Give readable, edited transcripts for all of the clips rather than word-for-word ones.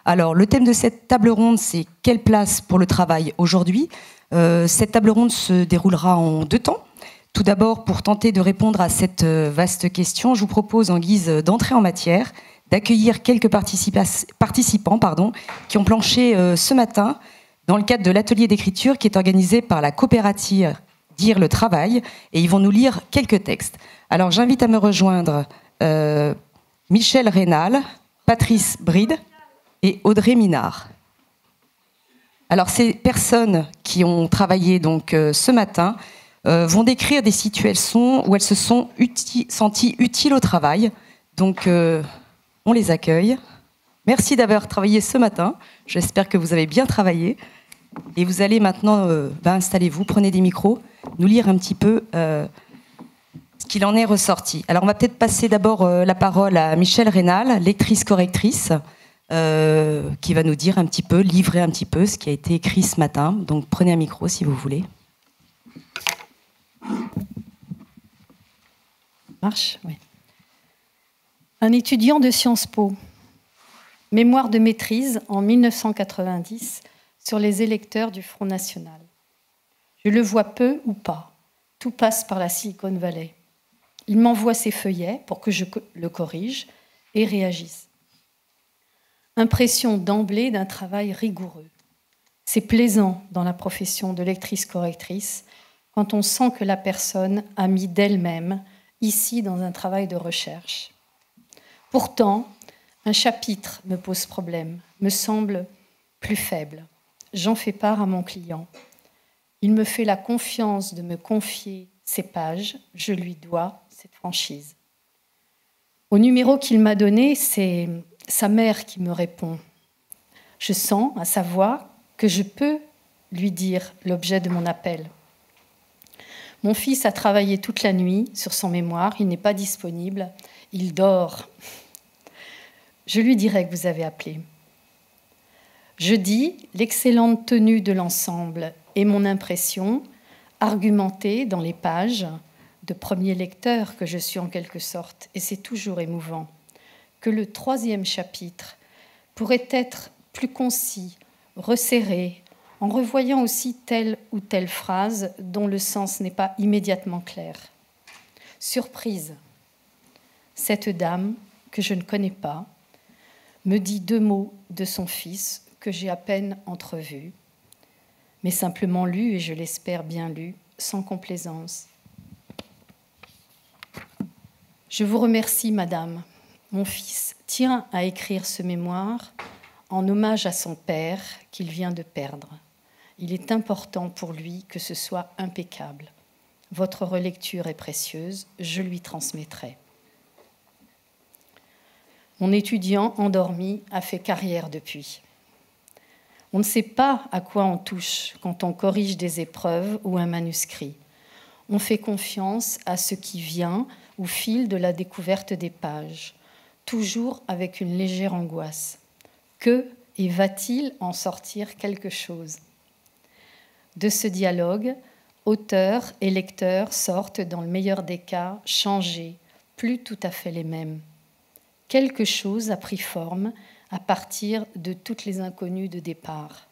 Alors, le thème de cette table ronde, c'est « Quelle place pour le travail aujourd'hui ?» Cette table ronde se déroulera en 2 temps. Tout d'abord, pour tenter de répondre à cette vaste question, je vous propose, en guise d'entrée en matière, d'accueillir quelques participants qui ont planché ce matin dans le cadre de l'atelier d'écriture qui est organisé par la coopérative Dire le Travail, et ils vont nous lire quelques textes. Alors, j'invite à me rejoindre Michel Rénal, Patrice Bride et Audrey Minard. Alors, ces personnes qui ont travaillé donc, ce matin vont décrire des situations où elles se sont senties utiles au travail. Donc, on les accueille. Merci d'avoir travaillé ce matin. J'espère que vous avez bien travaillé. Et vous allez maintenant, installez-vous, prenez des micros, nous lire un petit peu ce qu'il en est ressorti. Alors, on va peut-être passer d'abord la parole à Michel Rénal, lectrice-correctrice, qui va nous dire un petit peu, livrer un petit peu ce qui a été écrit ce matin. Donc, prenez un micro si vous voulez. Marche, oui. Un étudiant de Sciences Po, mémoire de maîtrise en 1990 sur les électeurs du Front National. Je le vois peu ou pas. Tout passe par la Silicon Valley. Il m'envoie ses feuillets pour que je le corrige et réagisse. Impression d'emblée d'un travail rigoureux. C'est plaisant dans la profession de lectrice-correctrice quand on sent que la personne a mis d'elle-même ici dans un travail de recherche. Pourtant, un chapitre me pose problème, me semble plus faible. J'en fais part à mon client. Il me fait la confiance de me confier ces pages, je lui dois cette franchise. Au numéro qu'il m'a donné, c'est sa mère qui me répond. Je sens à sa voix que je peux lui dire l'objet de mon appel. Mon fils a travaillé toute la nuit sur son mémoire, il n'est pas disponible, il dort. Je lui dirai que vous avez appelé. Je dis l'excellente tenue de l'ensemble et mon impression, argumentée dans les pages, de premier lecteur que je suis en quelque sorte, et c'est toujours émouvant, que le 3e chapitre pourrait être plus concis, resserré, en revoyant aussi telle ou telle phrase dont le sens n'est pas immédiatement clair. Surprise, cette dame, que je ne connais pas, me dit 2 mots de son fils que j'ai à peine entrevus, mais simplement lus, et je l'espère bien lus, sans complaisance. Je vous remercie, madame. Mon fils tient à écrire ce mémoire en hommage à son père qu'il vient de perdre. Il est important pour lui que ce soit impeccable. Votre relecture est précieuse, je lui transmettrai. Mon étudiant endormi a fait carrière depuis. On ne sait pas à quoi on touche quand on corrige des épreuves ou un manuscrit. On fait confiance à ce qui vient au fil de la découverte des pages, toujours avec une légère angoisse. Que et va-t-il en sortir quelque chose ? De ce dialogue, auteur et lecteur sortent, dans le meilleur des cas, changés, plus tout à fait les mêmes. Quelque chose a pris forme à partir de toutes les inconnues de départ.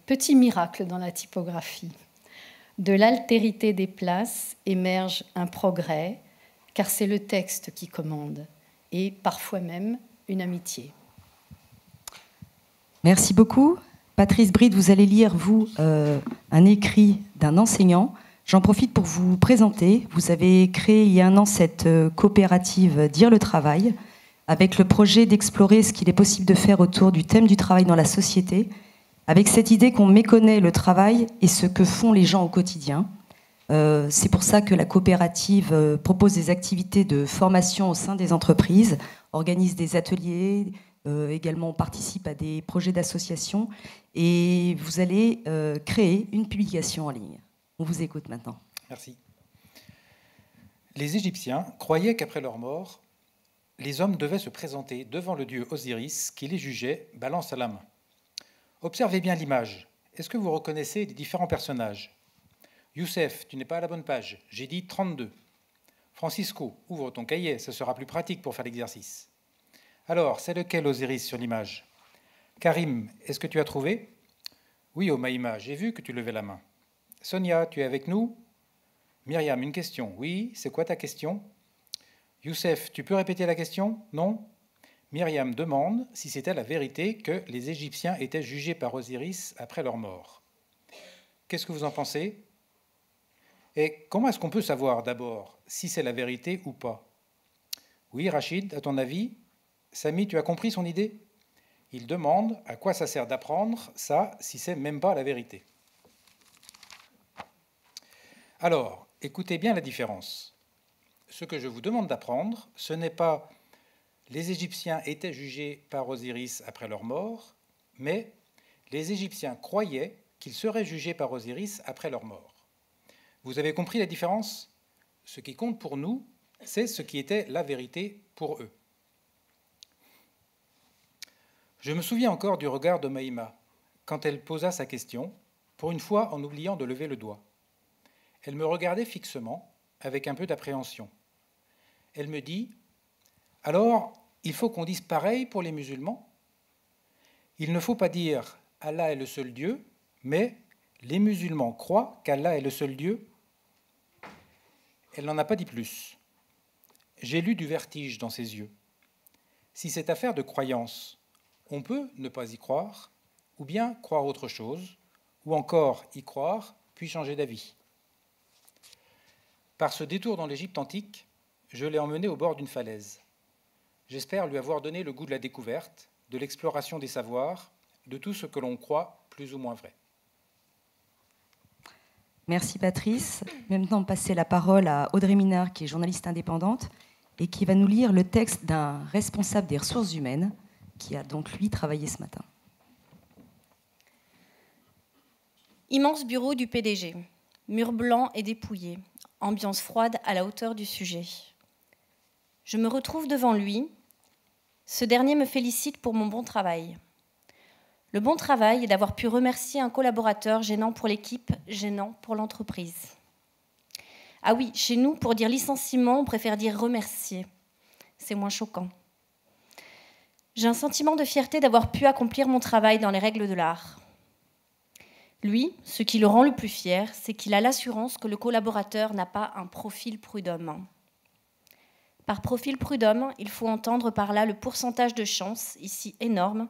Petit miracle dans la typographie. De l'altérité des places émerge un progrès, car c'est le texte qui commande, et parfois même une amitié. Merci beaucoup. Patrice Bride, vous allez lire, vous, un écrit d'un enseignant. J'en profite pour vous présenter. Vous avez créé il y a 1 an cette coopérative Dire le Travail, avec le projet d'explorer ce qu'il est possible de faire autour du thème du travail dans la société, avec cette idée qu'on méconnaît le travail et ce que font les gens au quotidien. C'est pour ça que la coopérative propose des activités de formation au sein des entreprises, organise des ateliers, également on participe à des projets d'association, et vous allez créer une publication en ligne. On vous écoute maintenant. Merci. Les Égyptiens croyaient qu'après leur mort, les hommes devaient se présenter devant le dieu Osiris qui les jugeait, balance à la main. Observez bien l'image. Est-ce que vous reconnaissez les différents personnages ? Youssef, tu n'es pas à la bonne page. J'ai dit 32. Francisco, ouvre ton cahier, ce sera plus pratique pour faire l'exercice. Alors, c'est lequel Osiris sur l'image? Karim, est-ce que tu as trouvé? Oui, Omaïma, j'ai vu que tu levais la main. Sonia, tu es avec nous? Myriam, une question. Oui, c'est quoi ta question? Youssef, tu peux répéter la question? Non? Myriam demande si c'était la vérité que les Égyptiens étaient jugés par Osiris après leur mort. Qu'est-ce que vous en pensez? Et comment est-ce qu'on peut savoir d'abord si c'est la vérité ou pas? Oui, Rachid, à ton avis? Samy, tu as compris son idée? Il demande à quoi ça sert d'apprendre ça si c'est même pas la vérité. Alors, écoutez bien la différence. Ce que je vous demande d'apprendre, ce n'est pas les Égyptiens étaient jugés par Osiris après leur mort, mais les Égyptiens croyaient qu'ils seraient jugés par Osiris après leur mort. Vous avez compris la différence? Ce qui compte pour nous, c'est ce qui était la vérité pour eux. Je me souviens encore du regard de Maïma quand elle posa sa question, pour une fois en oubliant de lever le doigt. Elle me regardait fixement, avec un peu d'appréhension. Elle me dit « Alors, il faut qu'on dise pareil pour les musulmans? Il ne faut pas dire « Allah est le seul Dieu », mais « les musulmans croient qu'Allah est le seul Dieu ». Elle n'en a pas dit plus. J'ai lu du vertige dans ses yeux. Si cette affaire de croyance, on peut ne pas y croire, ou bien croire autre chose, ou encore y croire, puis changer d'avis. Par ce détour dans l'Égypte antique, je l'ai emmené au bord d'une falaise. J'espère lui avoir donné le goût de la découverte, de l'exploration des savoirs, de tout ce que l'on croit plus ou moins vrai. Merci Patrice. Maintenant, passer la parole à Audrey Minard, qui est journaliste indépendante et qui va nous lire le texte d'un responsable des ressources humaines qui a donc, lui, travaillé ce matin. Immense bureau du PDG, mur blanc et dépouillé, ambiance froide à la hauteur du sujet. Je me retrouve devant lui. Ce dernier me félicite pour mon bon travail. Le bon travail est d'avoir pu remercier un collaborateur gênant pour l'équipe, gênant pour l'entreprise. Ah oui, chez nous, pour dire licenciement, on préfère dire remercier. C'est moins choquant. J'ai un sentiment de fierté d'avoir pu accomplir mon travail dans les règles de l'art. Lui, ce qui le rend le plus fier, c'est qu'il a l'assurance que le collaborateur n'a pas un profil prud'homme. Par profil prud'homme, il faut entendre par là le pourcentage de chance, ici énorme,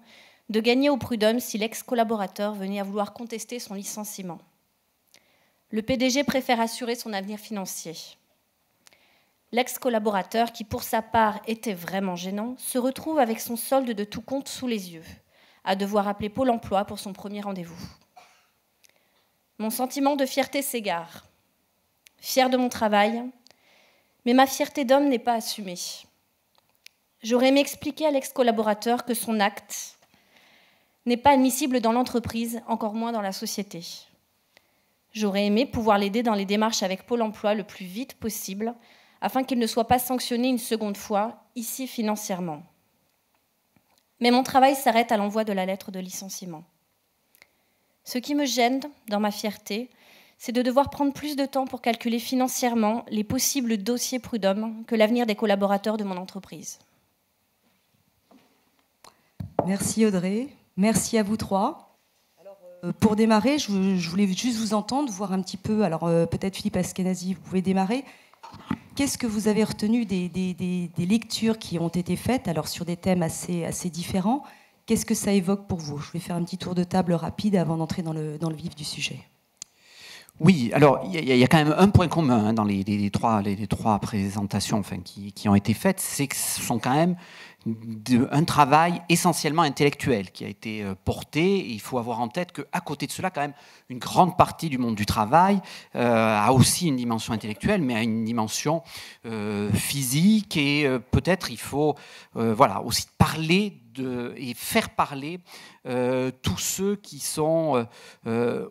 de gagner au prud'homme si l'ex-collaborateur venait à vouloir contester son licenciement. Le PDG préfère assurer son avenir financier. L'ex-collaborateur, qui pour sa part était vraiment gênant, se retrouve avec son solde de tout compte sous les yeux, à devoir appeler Pôle emploi pour son premier rendez-vous. Mon sentiment de fierté s'égare. Fier de mon travail, mais ma fierté d'homme n'est pas assumée. J'aurais aimé expliquer à l'ex-collaborateur que son acte n'est pas admissible dans l'entreprise, encore moins dans la société. J'aurais aimé pouvoir l'aider dans les démarches avec Pôle emploi le plus vite possible, afin qu'il ne soit pas sanctionné une seconde fois, ici financièrement. Mais mon travail s'arrête à l'envoi de la lettre de licenciement. Ce qui me gêne dans ma fierté, c'est de devoir prendre plus de temps pour calculer financièrement les possibles dossiers prud'hommes que l'avenir des collaborateurs de mon entreprise. Merci Audrey, merci à vous trois. Pour démarrer, je voulais juste vous entendre, voir un petit peu, alors peut-être Philippe Askenazi, vous pouvez démarrer. Qu'est-ce que vous avez retenu des lectures qui ont été faites, alors sur des thèmes assez différents? Qu'est-ce que ça évoque pour vous? Je vais faire un petit tour de table rapide avant d'entrer dans le vif du sujet. Oui, alors il y a quand même un point commun dans les trois présentations qui ont été faites, c'est que ce sont quand même un travail essentiellement intellectuel qui a été porté. Et il faut avoir en tête qu'à côté de cela, quand même, une grande partie du monde du travail a aussi une dimension intellectuelle, mais a une dimension physique. Et peut-être il faut aussi parler et faire parler tous ceux qui sont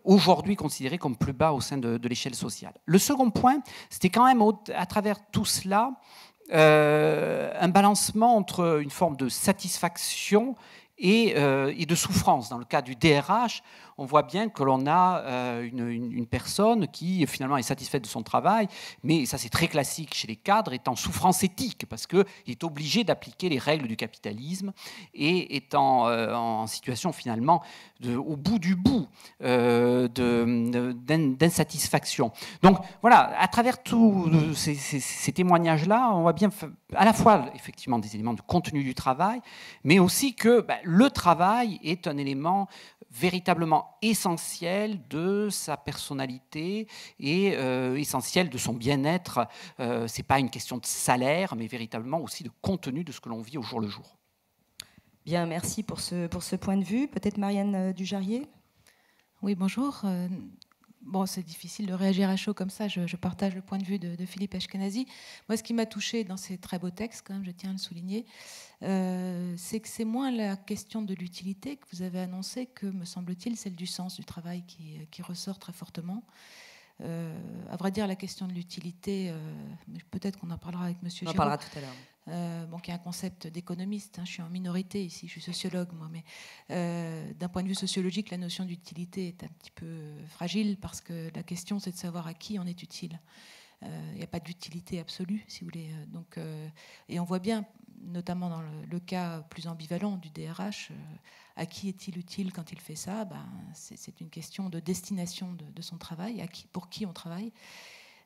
aujourd'hui considérés comme plus bas au sein de l'échelle sociale. Le second point, c'était quand même à travers tout cela un balancement entre une forme de satisfaction et de souffrance. Dans le cas du DRH, on voit bien que l'on a une personne qui finalement est satisfaite de son travail, mais ça c'est très classique chez les cadres, est en souffrance éthique parce qu'il est obligé d'appliquer les règles du capitalisme et est en situation finalement au bout du bout d'insatisfaction. Donc voilà, à travers tous ces témoignages-là, on voit bien à la fois effectivement des éléments de contenu du travail, mais aussi que le travail est un élément véritablement essentiel de sa personnalité et essentiel de son bien-être. Ce n'est pas une question de salaire, mais véritablement aussi de contenu de ce que l'on vit au jour le jour. Bien, merci pour ce point de vue. Peut-être Marianne Dujarrier ? Oui, bonjour. Bon, c'est difficile de réagir à chaud comme ça. Je partage le point de vue de Philippe Ashkenazi. Moi, ce qui m'a touchée dans ces très beaux textes, quand même, je tiens à le souligner, c'est que c'est moins la question de l'utilité que vous avez annoncée que, me semble-t-il, celle du sens du travail qui ressort très fortement. À vrai dire, la question de l'utilité, peut-être qu'on en parlera avec M. Giraud. On en parlera tout à l'heure. Bon, qui est un concept d'économiste. Je suis en minorité ici, je suis sociologue, moi, mais d'un point de vue sociologique, la notion d'utilité est un petit peu fragile parce que la question, c'est de savoir à qui on est utile. Il n'y a pas d'utilité absolue, si vous voulez. Donc, et on voit bien, notamment dans le cas plus ambivalent du DRH, à qui est-il utile quand il fait ça ? C'est une question de destination de son travail, pour qui on travaille.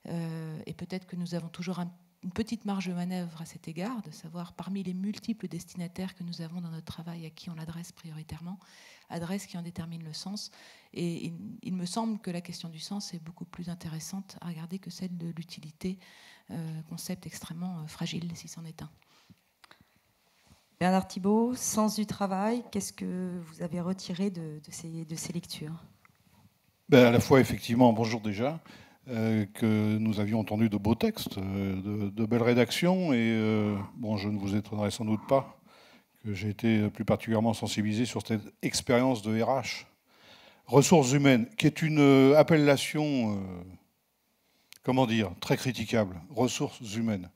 Et peut-être que nous avons toujours une petite marge de manœuvre à cet égard, de savoir parmi les multiples destinataires que nous avons dans notre travail, à qui on l'adresse prioritairement, adresse qui en détermine le sens. Et il me semble que la question du sens est beaucoup plus intéressante à regarder que celle de l'utilité, concept extrêmement fragile, si c'en est un. Bernard Thibault, sens du travail, qu'est-ce que vous avez retiré de ces lectures ? À la fois, effectivement, bonjour déjà, que nous avions entendu de beaux textes, de belles rédactions, et bon, je ne vous étonnerai sans doute pas que j'ai été plus particulièrement sensibilisé sur cette expérience de RH. Ressources humaines, qui est une appellation, comment dire, très critiquable, ressources humaines,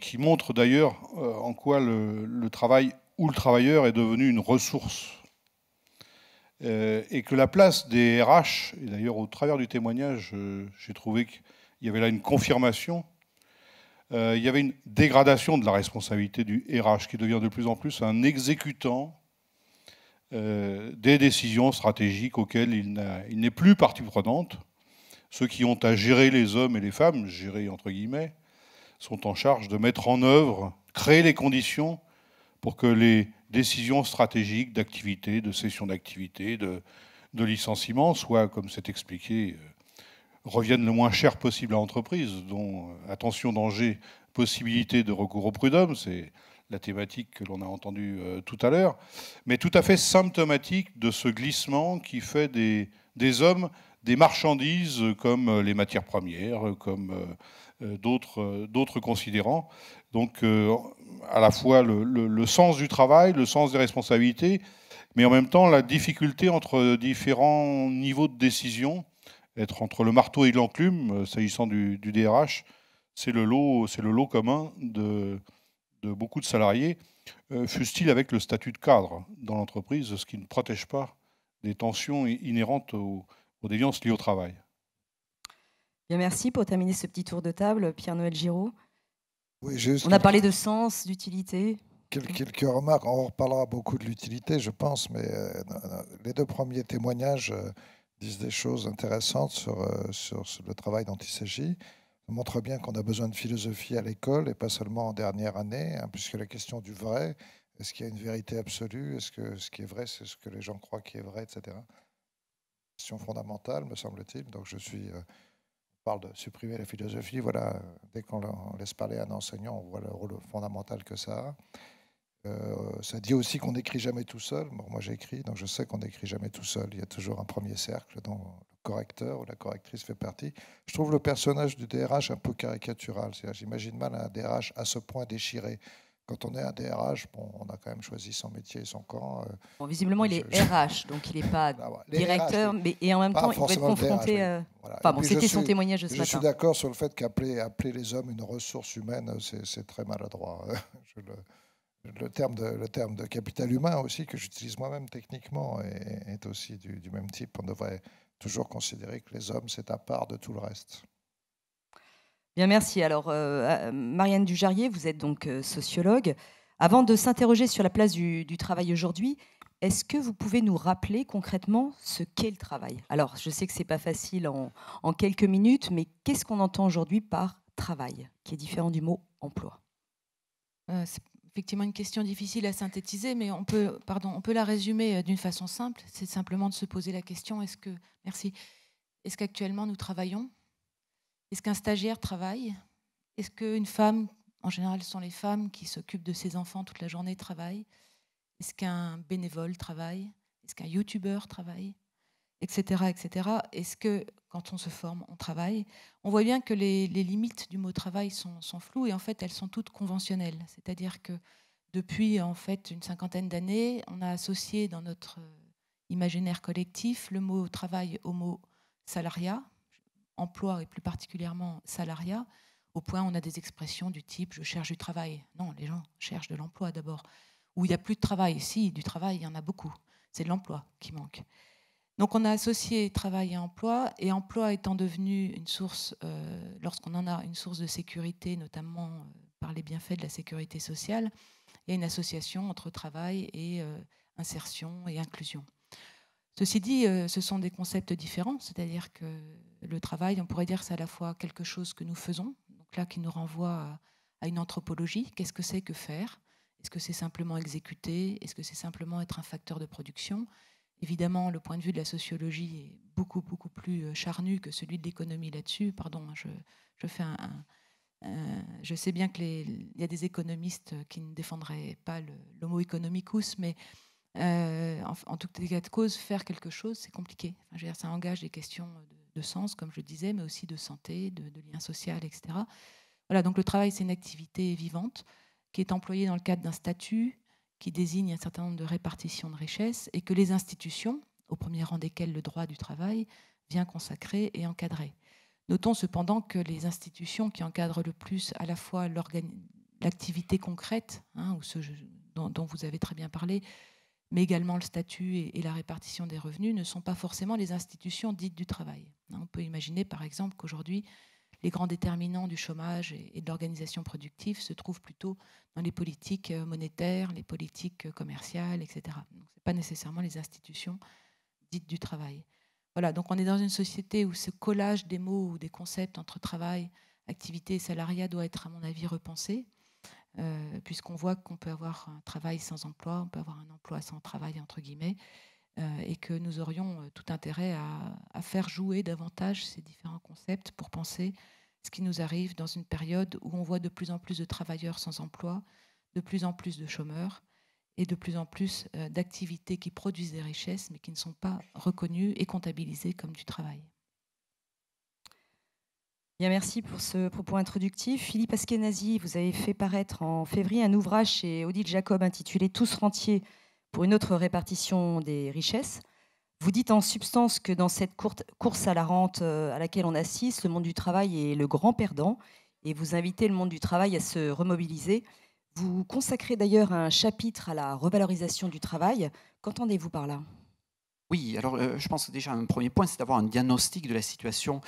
qui montre d'ailleurs en quoi le travail ou le travailleur est devenu une ressource. Et que la place des RH, et d'ailleurs au travers du témoignage, j'ai trouvé qu'il y avait là une confirmation, il y avait une dégradation de la responsabilité du RH qui devient de plus en plus un exécutant des décisions stratégiques auxquelles il n'est plus partie prenante. Ceux qui ont à gérer les hommes et les femmes, gérer entre guillemets, sont en charge de mettre en œuvre, créer les conditions pour que les décisions stratégiques d'activité, de cession d'activité, de licenciement, soit, comme c'est expliqué, reviennent le moins cher possible à l'entreprise, dont attention, danger, possibilité de recours au prud'homme, c'est la thématique que l'on a entendue tout à l'heure, mais tout à fait symptomatique de ce glissement qui fait des hommes des marchandises comme les matières premières, comme d'autres considérants. Donc, à la fois le sens du travail, le sens des responsabilités, mais en même temps la difficulté entre différents niveaux de décision, être entre le marteau et l'enclume, s'agissant du DRH, c'est le lot commun de beaucoup de salariés, fût-il avec le statut de cadre dans l'entreprise, ce qui ne protège pas des tensions inhérentes aux déviances liées au travail. Bien, merci. Pour terminer ce petit tour de table, Pierre-Noël Giraud. Oui, on a parlé de sens, d'utilité. Quelques remarques. On reparlera beaucoup de l'utilité, je pense, mais les deux premiers témoignages disent des choses intéressantes sur le travail dont il s'agit. Ça montre bien qu'on a besoin de philosophie à l'école et pas seulement en dernière année, puisque la question du vrai, est-ce qu'il y a une vérité absolue ? Est-ce que ce qui est vrai, c'est ce que les gens croient qui est vrai, etc. Question fondamentale, me semble-t-il. Donc on parle de supprimer la philosophie. Voilà, dès qu'on laisse parler un enseignant, on voit le rôle fondamental que ça a. Ça dit aussi qu'on n'écrit jamais tout seul. Bon, moi, j'écris, donc je sais qu'on n'écrit jamais tout seul. Il y a toujours un premier cercle dont le correcteur ou la correctrice fait partie. Je trouve le personnage du DRH un peu caricatural. J'imagine mal un DRH à ce point déchiré. Quand on est un DRH, bon, on a quand même choisi son métier et son camp. Bon, visiblement, il est RH, donc il n'est pas directeur, RH, mais et en même temps, il doit être confronté... Voilà. Enfin, bon, c'était son témoignage de ce matin. Je suis d'accord sur le fait qu'appeler les hommes une ressource humaine, c'est très maladroit. le terme de capital humain aussi, que j'utilise moi-même techniquement, est aussi du même type. On devrait toujours considérer que les hommes, c'est à part de tout le reste. Bien, merci. Alors, Marianne Dujarrier, vous êtes donc sociologue. Avant de s'interroger sur la place du travail aujourd'hui, est-ce que vous pouvez nous rappeler concrètement ce qu'est le travail? Alors, je sais que ce n'est pas facile en quelques minutes, mais qu'est-ce qu'on entend aujourd'hui par travail, qui est différent du mot emploi? C'est effectivement une question difficile à synthétiser, mais on peut la résumer d'une façon simple. C'est simplement de se poser la question, est-ce qu'actuellement nous travaillons? Est-ce qu'un stagiaire travaille? Est-ce qu'une femme, en général ce sont les femmes qui s'occupent de ses enfants toute la journée, travaillent? Est-ce qu'un bénévole travaille? Est-ce qu'un youtubeur travaille? Etc. etc. Est-ce que quand on se forme, on travaille? On voit bien que les limites du mot travail sont floues et en fait elles sont toutes conventionnelles. C'est-à-dire que depuis en fait une cinquantaine d'années, on a associé dans notre imaginaire collectif le mot travail au mot salariat, emploi et plus particulièrement salariat, au point où on a des expressions du type « je cherche du travail ». Non, les gens cherchent de l'emploi d'abord. Ou il n'y a plus de travail. Si, du travail, il y en a beaucoup. C'est de l'emploi qui manque. Donc on a associé travail et emploi étant devenu une source, lorsqu'on en a une source de sécurité, notamment par les bienfaits de la sécurité sociale, il y a une association entre travail et insertion et inclusion. Ceci dit, ce sont des concepts différents, c'est-à-dire que le travail, on pourrait dire que c'est à la fois quelque chose que nous faisons, donc là qui nous renvoie à une anthropologie. Qu'est-ce que c'est que faire? Est-ce que c'est simplement exécuter? Est-ce que c'est simplement être un facteur de production? Évidemment, le point de vue de la sociologie est beaucoup plus charnu que celui de l'économie là-dessus. Pardon, je sais bien qu'il y a des économistes qui ne défendraient pas l'homo economicus, mais en tout cas de cause, faire quelque chose, c'est compliqué. Enfin, je veux dire, ça engage des questions de sens, comme je le disais, mais aussi de santé, de lien social, etc. Voilà, donc le travail, c'est une activité vivante qui est employée dans le cadre d'un statut qui désigne un certain nombre de répartitions de richesses et que les institutions, au premier rang desquelles le droit du travail, vient consacrer et encadrer. Notons cependant que les institutions qui encadrent le plus à la fois l'activité concrète, ou ce dont vous avez très bien parlé, mais également le statut et la répartition des revenus, ne sont pas forcément les institutions dites du travail. On peut imaginer par exemple qu'aujourd'hui, les grands déterminants du chômage et de l'organisation productive se trouvent plutôt dans les politiques monétaires, les politiques commerciales, etc. Donc, ce n'est pas nécessairement les institutions dites du travail. Voilà, donc on est dans une société où ce collage des mots ou des concepts entre travail, activité et salariat doit être, à mon avis, repensé, puisqu'on voit qu'on peut avoir un travail sans emploi, on peut avoir un emploi sans travail, entre guillemets, et que nous aurions tout intérêt à faire jouer davantage ces différents concepts pour penser ce qui nous arrive dans une période où on voit de plus en plus de travailleurs sans emploi, de plus en plus de chômeurs et de plus en plus d'activités qui produisent des richesses mais qui ne sont pas reconnues et comptabilisées comme du travail. Bien, merci pour ce propos introductif. Philippe Askenazi, vous avez fait paraître en février un ouvrage chez Odile Jacob intitulé « Tous rentiers pour une autre répartition des richesses ». Vous dites en substance que dans cette course à la rente à laquelle on assiste, le monde du travail est le grand perdant et vous invitez le monde du travail à se remobiliser. Vous consacrez d'ailleurs un chapitre à la revalorisation du travail. Qu'entendez-vous par là ? Oui, alors je pense que déjà un premier point, c'est d'avoir un diagnostic de la situation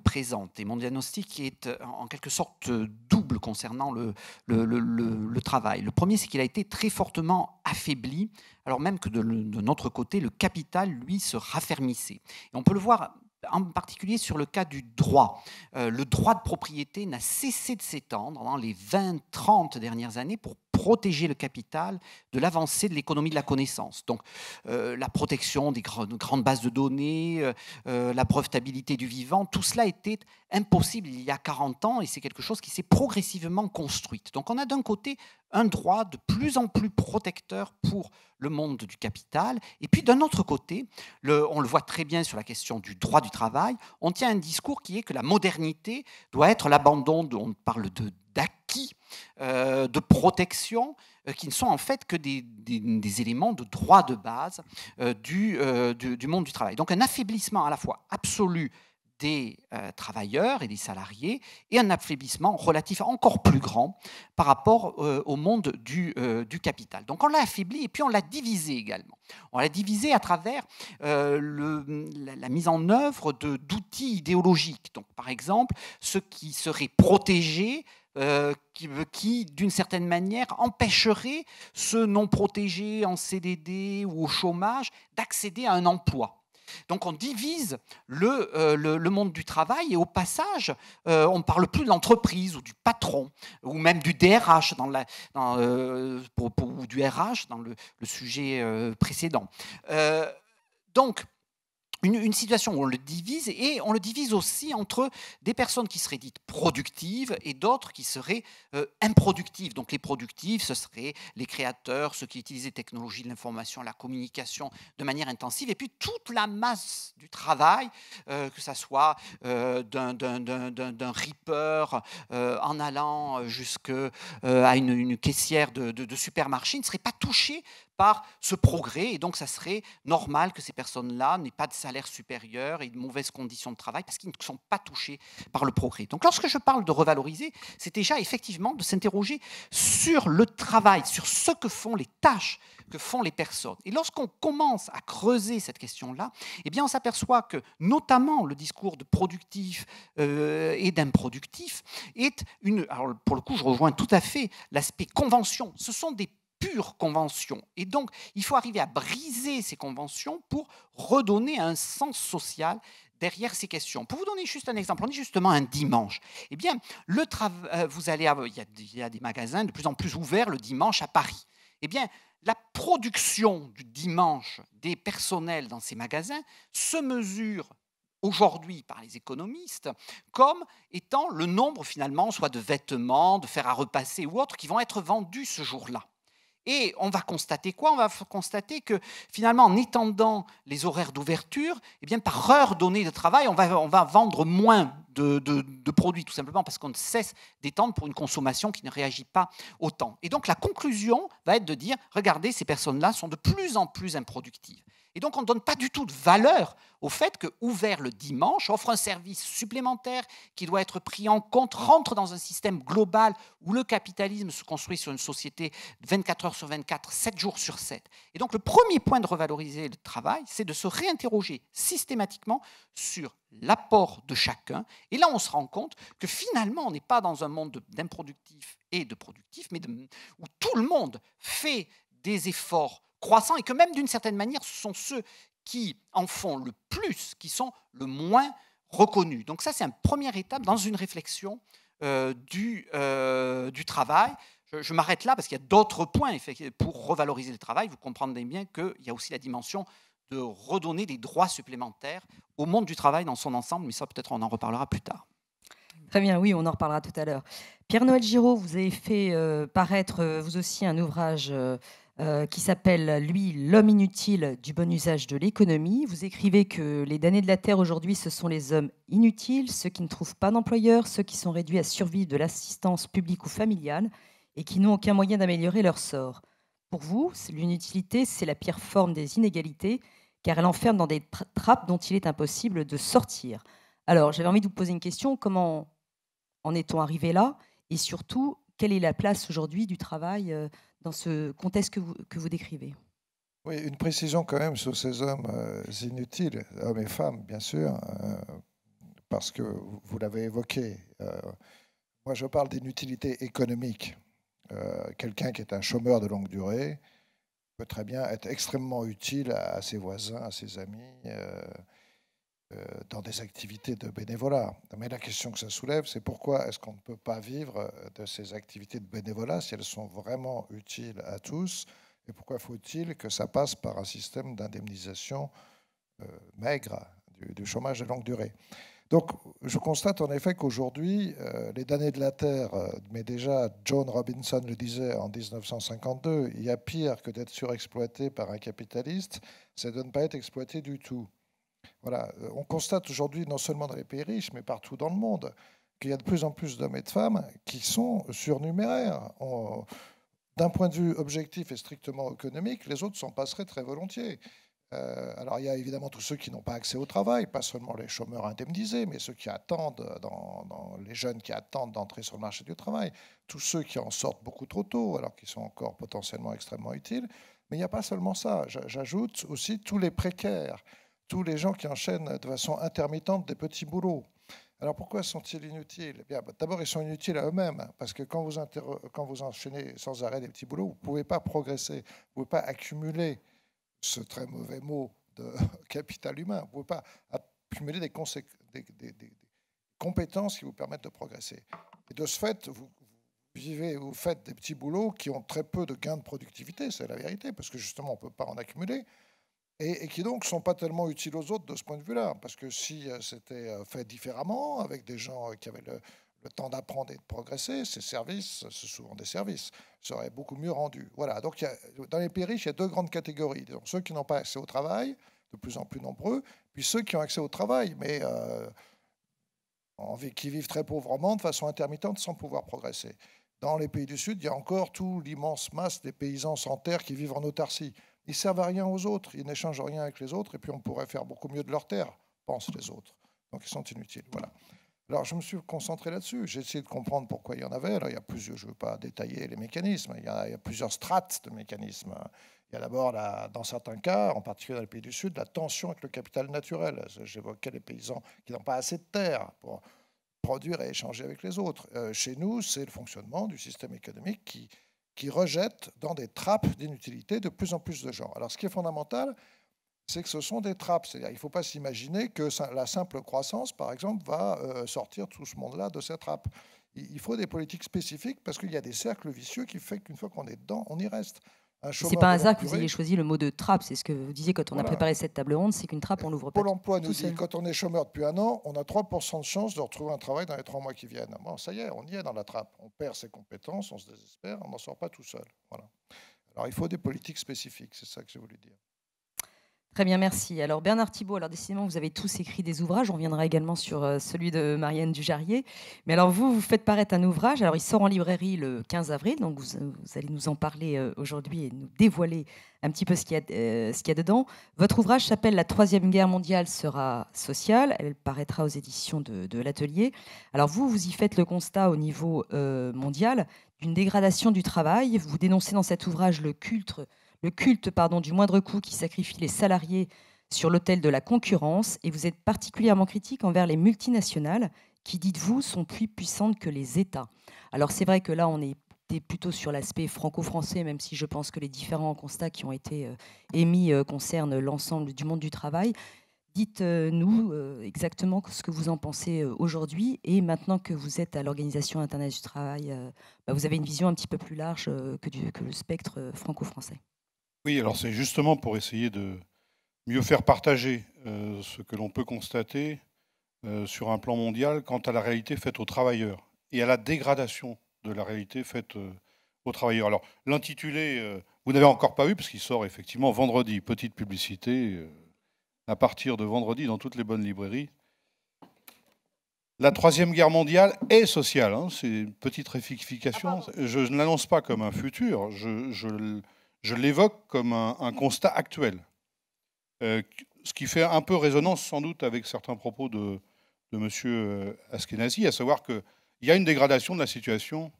présente. Et mon diagnostic est en quelque sorte double concernant le travail. Le premier, c'est qu'il a été très fortement affaibli, alors même que de notre côté, le capital, lui, se raffermissait. Et on peut le voir en particulier sur le cas du droit. Le droit de propriété n'a cessé de s'étendre dans les 20-30 dernières années pour protéger le capital de l'avancée de l'économie de la connaissance. Donc la protection des grandes bases de données, la brevetabilité du vivant, tout cela était impossible il y a 40 ans et c'est quelque chose qui s'est progressivement construit. Donc on a d'un côté un droit de plus en plus protecteur pour le monde du capital et puis d'un autre côté, on le voit très bien sur la question du droit du travail, on tient un discours qui est que la modernité doit être l'abandon, on parle d'acquis, de protection, qui ne sont en fait que des éléments de droit de base du monde du travail. Donc un affaiblissement à la fois absolu des travailleurs et des salariés et un affaiblissement relatif encore plus grand par rapport au monde du capital. Donc on l'a affaibli et puis on l'a divisé également. On l'a divisé à travers la mise en œuvre d'outils idéologiques. Donc par exemple, ceux qui seraient protégés, qui d'une certaine manière empêcheraient ceux non protégés en CDD ou au chômage d'accéder à un emploi. Donc on divise le monde du travail et au passage, on ne parle plus de l'entreprise ou du patron ou même du DRH ou du RH dans le sujet précédent. Donc, une situation où on le divise, et on le divise aussi entre des personnes qui seraient dites productives et d'autres qui seraient improductives. Donc les productives, ce seraient les créateurs, ceux qui utilisent les technologies de l'information, la communication de manière intensive, et puis toute la masse du travail, que ce soit d'un ripper en allant jusqu'à une caissière de supermarché, ne serait pas touchée par ce progrès, et donc ça serait normal que ces personnes-là n'aient pas de salaire supérieur et de mauvaises conditions de travail parce qu'ils ne sont pas touchés par le progrès. Donc lorsque je parle de revaloriser, c'est déjà effectivement de s'interroger sur le travail, sur ce que font les tâches que font les personnes. Et lorsqu'on commence à creuser cette question-là, eh bien on s'aperçoit que notamment le discours de productif et d'improductif est alors pour le coup je rejoins tout à fait l'aspect convention. Ce sont des pure convention. Et donc, il faut arriver à briser ces conventions pour redonner un sens social derrière ces questions. Pour vous donner juste un exemple, on est justement un dimanche. Eh bien, vous allez avoir, il y a des magasins de plus en plus ouverts le dimanche à Paris. Eh bien, la production du dimanche des personnels dans ces magasins se mesure aujourd'hui par les économistes comme étant le nombre finalement soit de vêtements, de fer à repasser ou autres qui vont être vendus ce jour-là. Et on va constater quoi? On va constater que finalement, en étendant les horaires d'ouverture, eh bien, par heure donnée de travail, on va vendre moins de produits, tout simplement parce qu'on ne cesse d'étendre pour une consommation qui ne réagit pas autant. Et donc la conclusion va être de dire, regardez, ces personnes-là sont de plus en plus improductives. Et donc on ne donne pas du tout de valeur au fait que ouvert le dimanche offre un service supplémentaire qui doit être pris en compte, rentre dans un système global où le capitalisme se construit sur une société 24 heures sur 24, 7 jours sur 7. Et donc le premier point de revaloriser le travail, c'est de se réinterroger systématiquement sur l'apport de chacun. Et là, on se rend compte que finalement, on n'est pas dans un monde d'improductifs et de productifs, mais où tout le monde fait des efforts croissants et que même d'une certaine manière, ce sont ceux qui en font le plus, qui sont le moins reconnus. Donc ça, c'est une première étape dans une réflexion du travail. Je m'arrête là parce qu'il y a d'autres points pour revaloriser le travail. Vous comprendrez bien qu'il y a aussi la dimension de redonner des droits supplémentaires au monde du travail dans son ensemble, mais ça peut-être on en reparlera plus tard. Très bien, oui, on en reparlera tout à l'heure. Pierre-Noël Giraud, vous avez fait paraître vous aussi un ouvrage qui s'appelle, lui, L'homme inutile du bon usage de l'économie. Vous écrivez que les damnés de la Terre aujourd'hui, ce sont les hommes inutiles, ceux qui ne trouvent pas d'employeur, ceux qui sont réduits à survivre de l'assistance publique ou familiale et qui n'ont aucun moyen d'améliorer leur sort. Pour vous, l'inutilité, c'est la pire forme des inégalités, car elle enferme dans des trappes dont il est impossible de sortir. Alors, j'avais envie de vous poser une question. Comment en est-on arrivé là? Et surtout, quelle est la place aujourd'hui du travail dans ce contexte que vous décrivez? Oui, une précision quand même sur ces hommes inutiles, hommes et femmes, bien sûr, parce que vous l'avez évoqué. Moi, je parle d'inutilité économique. Quelqu'un qui est un chômeur de longue durée peut très bien être extrêmement utile à ses voisins, à ses amis, dans des activités de bénévolat. Mais la question que ça soulève, c'est pourquoi est-ce qu'on ne peut pas vivre de ces activités de bénévolat si elles sont vraiment utiles à tous, et pourquoi faut-il que ça passe par un système d'indemnisation maigre du chômage de longue durée? Donc, je constate en effet qu'aujourd'hui, les damnés de la Terre, mais déjà John Robinson le disait en 1952, il y a pire que d'être surexploité par un capitaliste, c'est de ne pas être exploité du tout. Voilà. On constate aujourd'hui, non seulement dans les pays riches, mais partout dans le monde, qu'il y a de plus en plus d'hommes et de femmes qui sont surnuméraires. D'un point de vue objectif et strictement économique, les autres s'en passeraient très volontiers. Alors, il y a évidemment tous ceux qui n'ont pas accès au travail, pas seulement les chômeurs indemnisés, mais ceux qui attendent, les jeunes qui attendent d'entrer sur le marché du travail, tous ceux qui en sortent beaucoup trop tôt, alors qu'ils sont encore potentiellement extrêmement utiles. Mais il n'y a pas seulement ça. J'ajoute aussi tous les précaires, tous les gens qui enchaînent de façon intermittente des petits boulots. Alors pourquoi sont-ils inutiles? D'abord, ils sont inutiles à eux-mêmes, parce que quand vous enchaînez sans arrêt des petits boulots, vous ne pouvez pas progresser, vous ne pouvez pas accumuler ce très mauvais mot de capital humain. Vous ne pouvez pas accumuler des compétences qui vous permettent de progresser. Et de ce fait, vous faites des petits boulots qui ont très peu de gains de productivité, c'est la vérité, parce que justement, on ne peut pas en accumuler, et qui donc ne sont pas tellement utiles aux autres de ce point de vue-là. Parce que si c'était fait différemment, avec des gens qui avaient le temps d'apprendre et de progresser, ces services, c'est souvent des services, seraient beaucoup mieux rendus. Voilà. Donc, dans les pays riches, il y a deux grandes catégories. Donc, ceux qui n'ont pas accès au travail, de plus en plus nombreux, puis ceux qui ont accès au travail, mais qui vivent très pauvrement, de façon intermittente, sans pouvoir progresser. Dans les pays du Sud, il y a encore tout l'immense masse des paysans sans terre qui vivent en autarcie. Ils ne servent à rien aux autres, ils n'échangent rien avec les autres, et puis on pourrait faire beaucoup mieux de leur terre, pensent les autres. Donc, ils sont inutiles. Voilà. Alors, je me suis concentré là-dessus. J'ai essayé de comprendre pourquoi il y en avait. Alors, il y a plusieurs, je ne veux pas détailler les mécanismes. Il y a plusieurs strates de mécanismes. Il y a d'abord, dans certains cas, en particulier dans les pays du Sud, la tension avec le capital naturel. J'évoquais les paysans qui n'ont pas assez de terre pour produire et échanger avec les autres. Chez nous, c'est le fonctionnement du système économique qui rejette dans des trappes d'inutilité de plus en plus de gens. Alors, ce qui est fondamental, c'est que ce sont des trappes. C'est-à-dire, il ne faut pas s'imaginer que la simple croissance, par exemple, va sortir tout ce monde-là de cette trappe. Il faut des politiques spécifiques parce qu'il y a des cercles vicieux qui font qu'une fois qu'on est dedans, on y reste. C'est pas un hasard que vous ayez choisi le mot de trappe. C'est ce que vous disiez quand on a préparé cette table ronde, c'est qu'une trappe, on l'ouvre pas. Pôle emploi nous dit, quand on est chômeur depuis 1 an, on a 3% de chance de retrouver un travail dans les 3 mois qui viennent. Bon, ça y est, on y est dans la trappe. On perd ses compétences, on se désespère, on n'en sort pas tout seul. Voilà. Alors, il faut des politiques spécifiques, c'est ça que j'ai voulu dire. Très bien, merci. Alors Bernard Thibault, alors décidément, vous avez tous écrit des ouvrages. On reviendra également sur celui de Marianne Dujarrier. Mais alors vous faites paraître un ouvrage. Alors il sort en librairie le 15 avril. Donc vous allez nous en parler aujourd'hui et nous dévoiler un petit peu ce qu'il y a dedans. Votre ouvrage s'appelle « La Troisième Guerre mondiale sera sociale ». Elle paraîtra aux éditions de l'Atelier. Alors vous y faites le constat au niveau mondial d'une dégradation du travail. Vous dénoncez dans cet ouvrage le culte du moindre coût qui sacrifie les salariés sur l'autel de la concurrence, et vous êtes particulièrement critique envers les multinationales qui, dites-vous, sont plus puissantes que les États. Alors c'est vrai que là, on est plutôt sur l'aspect franco-français, même si je pense que les différents constats qui ont été émis concernent l'ensemble du monde du travail. Dites-nous exactement ce que vous en pensez aujourd'hui, et maintenant que vous êtes à l'Organisation internationale du travail, vous avez une vision un petit peu plus large que le spectre franco-français. Oui, alors c'est justement pour essayer de mieux faire partager ce que l'on peut constater sur un plan mondial quant à la réalité faite aux travailleurs et à la dégradation de la réalité faite aux travailleurs. Alors l'intitulé, vous n'avez encore pas vu parce qu'il sort effectivement vendredi, petite publicité, à partir de vendredi dans toutes les bonnes librairies. La Troisième Guerre mondiale est sociale, hein, c'est une petite rectification. Je ne l'annonce pas comme un futur, je l'évoque comme un constat actuel. Ce qui fait un peu résonance sans doute avec certains propos de M. Askenazi, à savoir qu'il y a une dégradation de la situation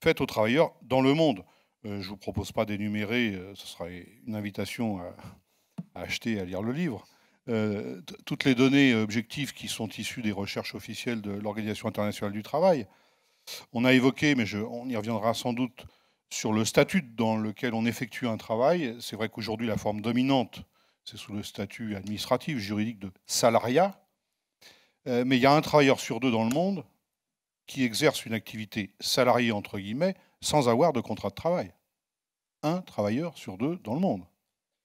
faite aux travailleurs dans le monde. Je ne vous propose pas d'énumérer, ce sera une invitation à acheter, à lire le livre, toutes les données objectives qui sont issues des recherches officielles de l'Organisation internationale du travail. On a évoqué, mais on y reviendra sans doute, sur le statut dans lequel on effectue un travail. C'est vrai qu'aujourd'hui, la forme dominante, c'est sous le statut administratif, juridique de salariat. Mais il y a un travailleur sur 2 dans le monde qui exerce une activité salariée, entre guillemets, sans avoir de contrat de travail. Un travailleur sur 2 dans le monde,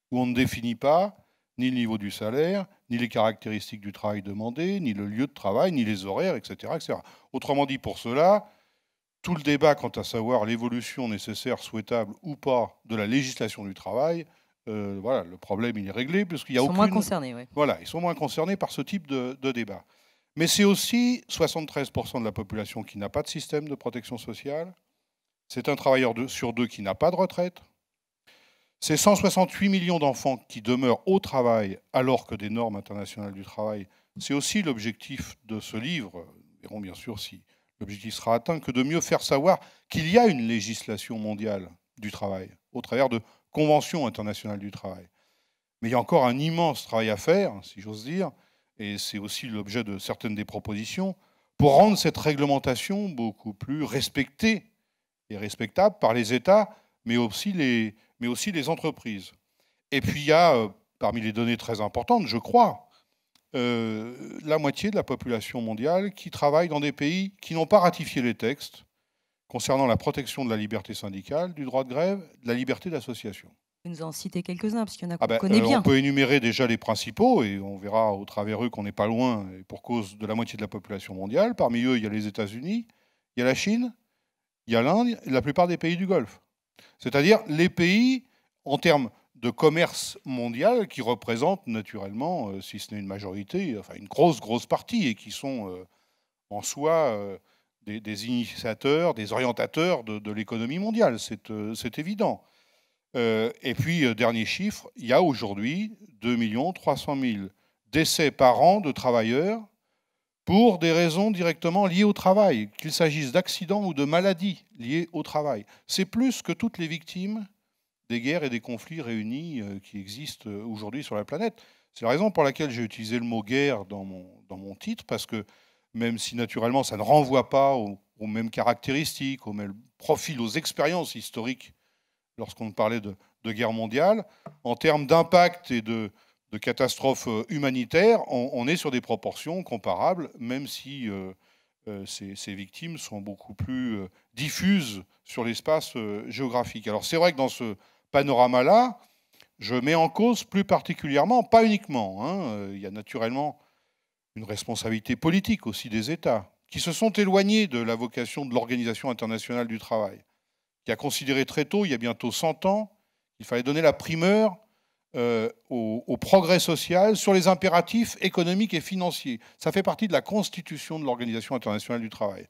où on ne définit pas ni le niveau du salaire, ni les caractéristiques du travail demandé, ni le lieu de travail, ni les horaires, etc., etc. Autrement dit, pour cela, tout le débat quant à savoir l'évolution nécessaire, souhaitable ou pas de la législation du travail, voilà, le problème il est réglé puisqu'il y a aucune... Ils sont moins concernés, oui. Voilà, ils sont moins concernés par ce type de débat. Mais c'est aussi 73% de la population qui n'a pas de système de protection sociale. C'est un travailleur sur 2 qui n'a pas de retraite. Ces 168 millions d'enfants qui demeurent au travail alors que des normes internationales du travail, c'est aussi l'objectif de ce livre, nous verrons bien sûr si l'objectif sera atteint, que de mieux faire savoir qu'il y a une législation mondiale du travail, au travers de conventions internationales du travail. Mais il y a encore un immense travail à faire, si j'ose dire, et c'est aussi l'objet de certaines des propositions, pour rendre cette réglementation beaucoup plus respectée et respectable par les États, mais aussi les entreprises. Et puis il y a, parmi les données très importantes, je crois, la moitié de la population mondiale qui travaille dans des pays qui n'ont pas ratifié les textes concernant la protection de la liberté syndicale, du droit de grève, de la liberté d'association. Vous nous en citez quelques-uns, parce qu'il y en a qu'on connaît bien. On peut énumérer déjà les principaux, et on verra au travers eux qu'on n'est pas loin, et pour cause de la moitié de la population mondiale. Parmi eux, il y a les États-Unis, il y a la Chine, il y a l'Inde, et la plupart des pays du Golfe. C'est-à-dire les pays, en termes de commerce mondial, qui représentent naturellement, si ce n'est une majorité, enfin une grosse partie, et qui sont en soi des initiateurs, des orientateurs de l'économie mondiale, c'est évident. Et puis, dernier chiffre, il y a aujourd'hui 2 300 000 décès par an de travailleurs pour des raisons directement liées au travail, qu'il s'agisse d'accidents ou de maladies liées au travail. C'est plus que toutes les victimes des guerres et des conflits réunis qui existent aujourd'hui sur la planète. C'est la raison pour laquelle j'ai utilisé le mot guerre dans mon titre, parce que même si naturellement ça ne renvoie pas aux mêmes caractéristiques, aux mêmes profils, aux expériences historiques, lorsqu'on parlait de guerre mondiale, en termes d'impact et de catastrophes humanitaires, on est sur des proportions comparables, même si ces victimes sont beaucoup plus diffuses sur l'espace géographique. Alors c'est vrai que dans ce panorama-là, je mets en cause plus particulièrement, pas uniquement, il y a naturellement une responsabilité politique aussi des États, qui se sont éloignés de la vocation de l'Organisation internationale du travail, qui a considéré très tôt, il y a bientôt 100 ans, qu'il fallait donner la primeur au progrès social sur les impératifs économiques et financiers. Ça fait partie de la constitution de l'Organisation internationale du travail.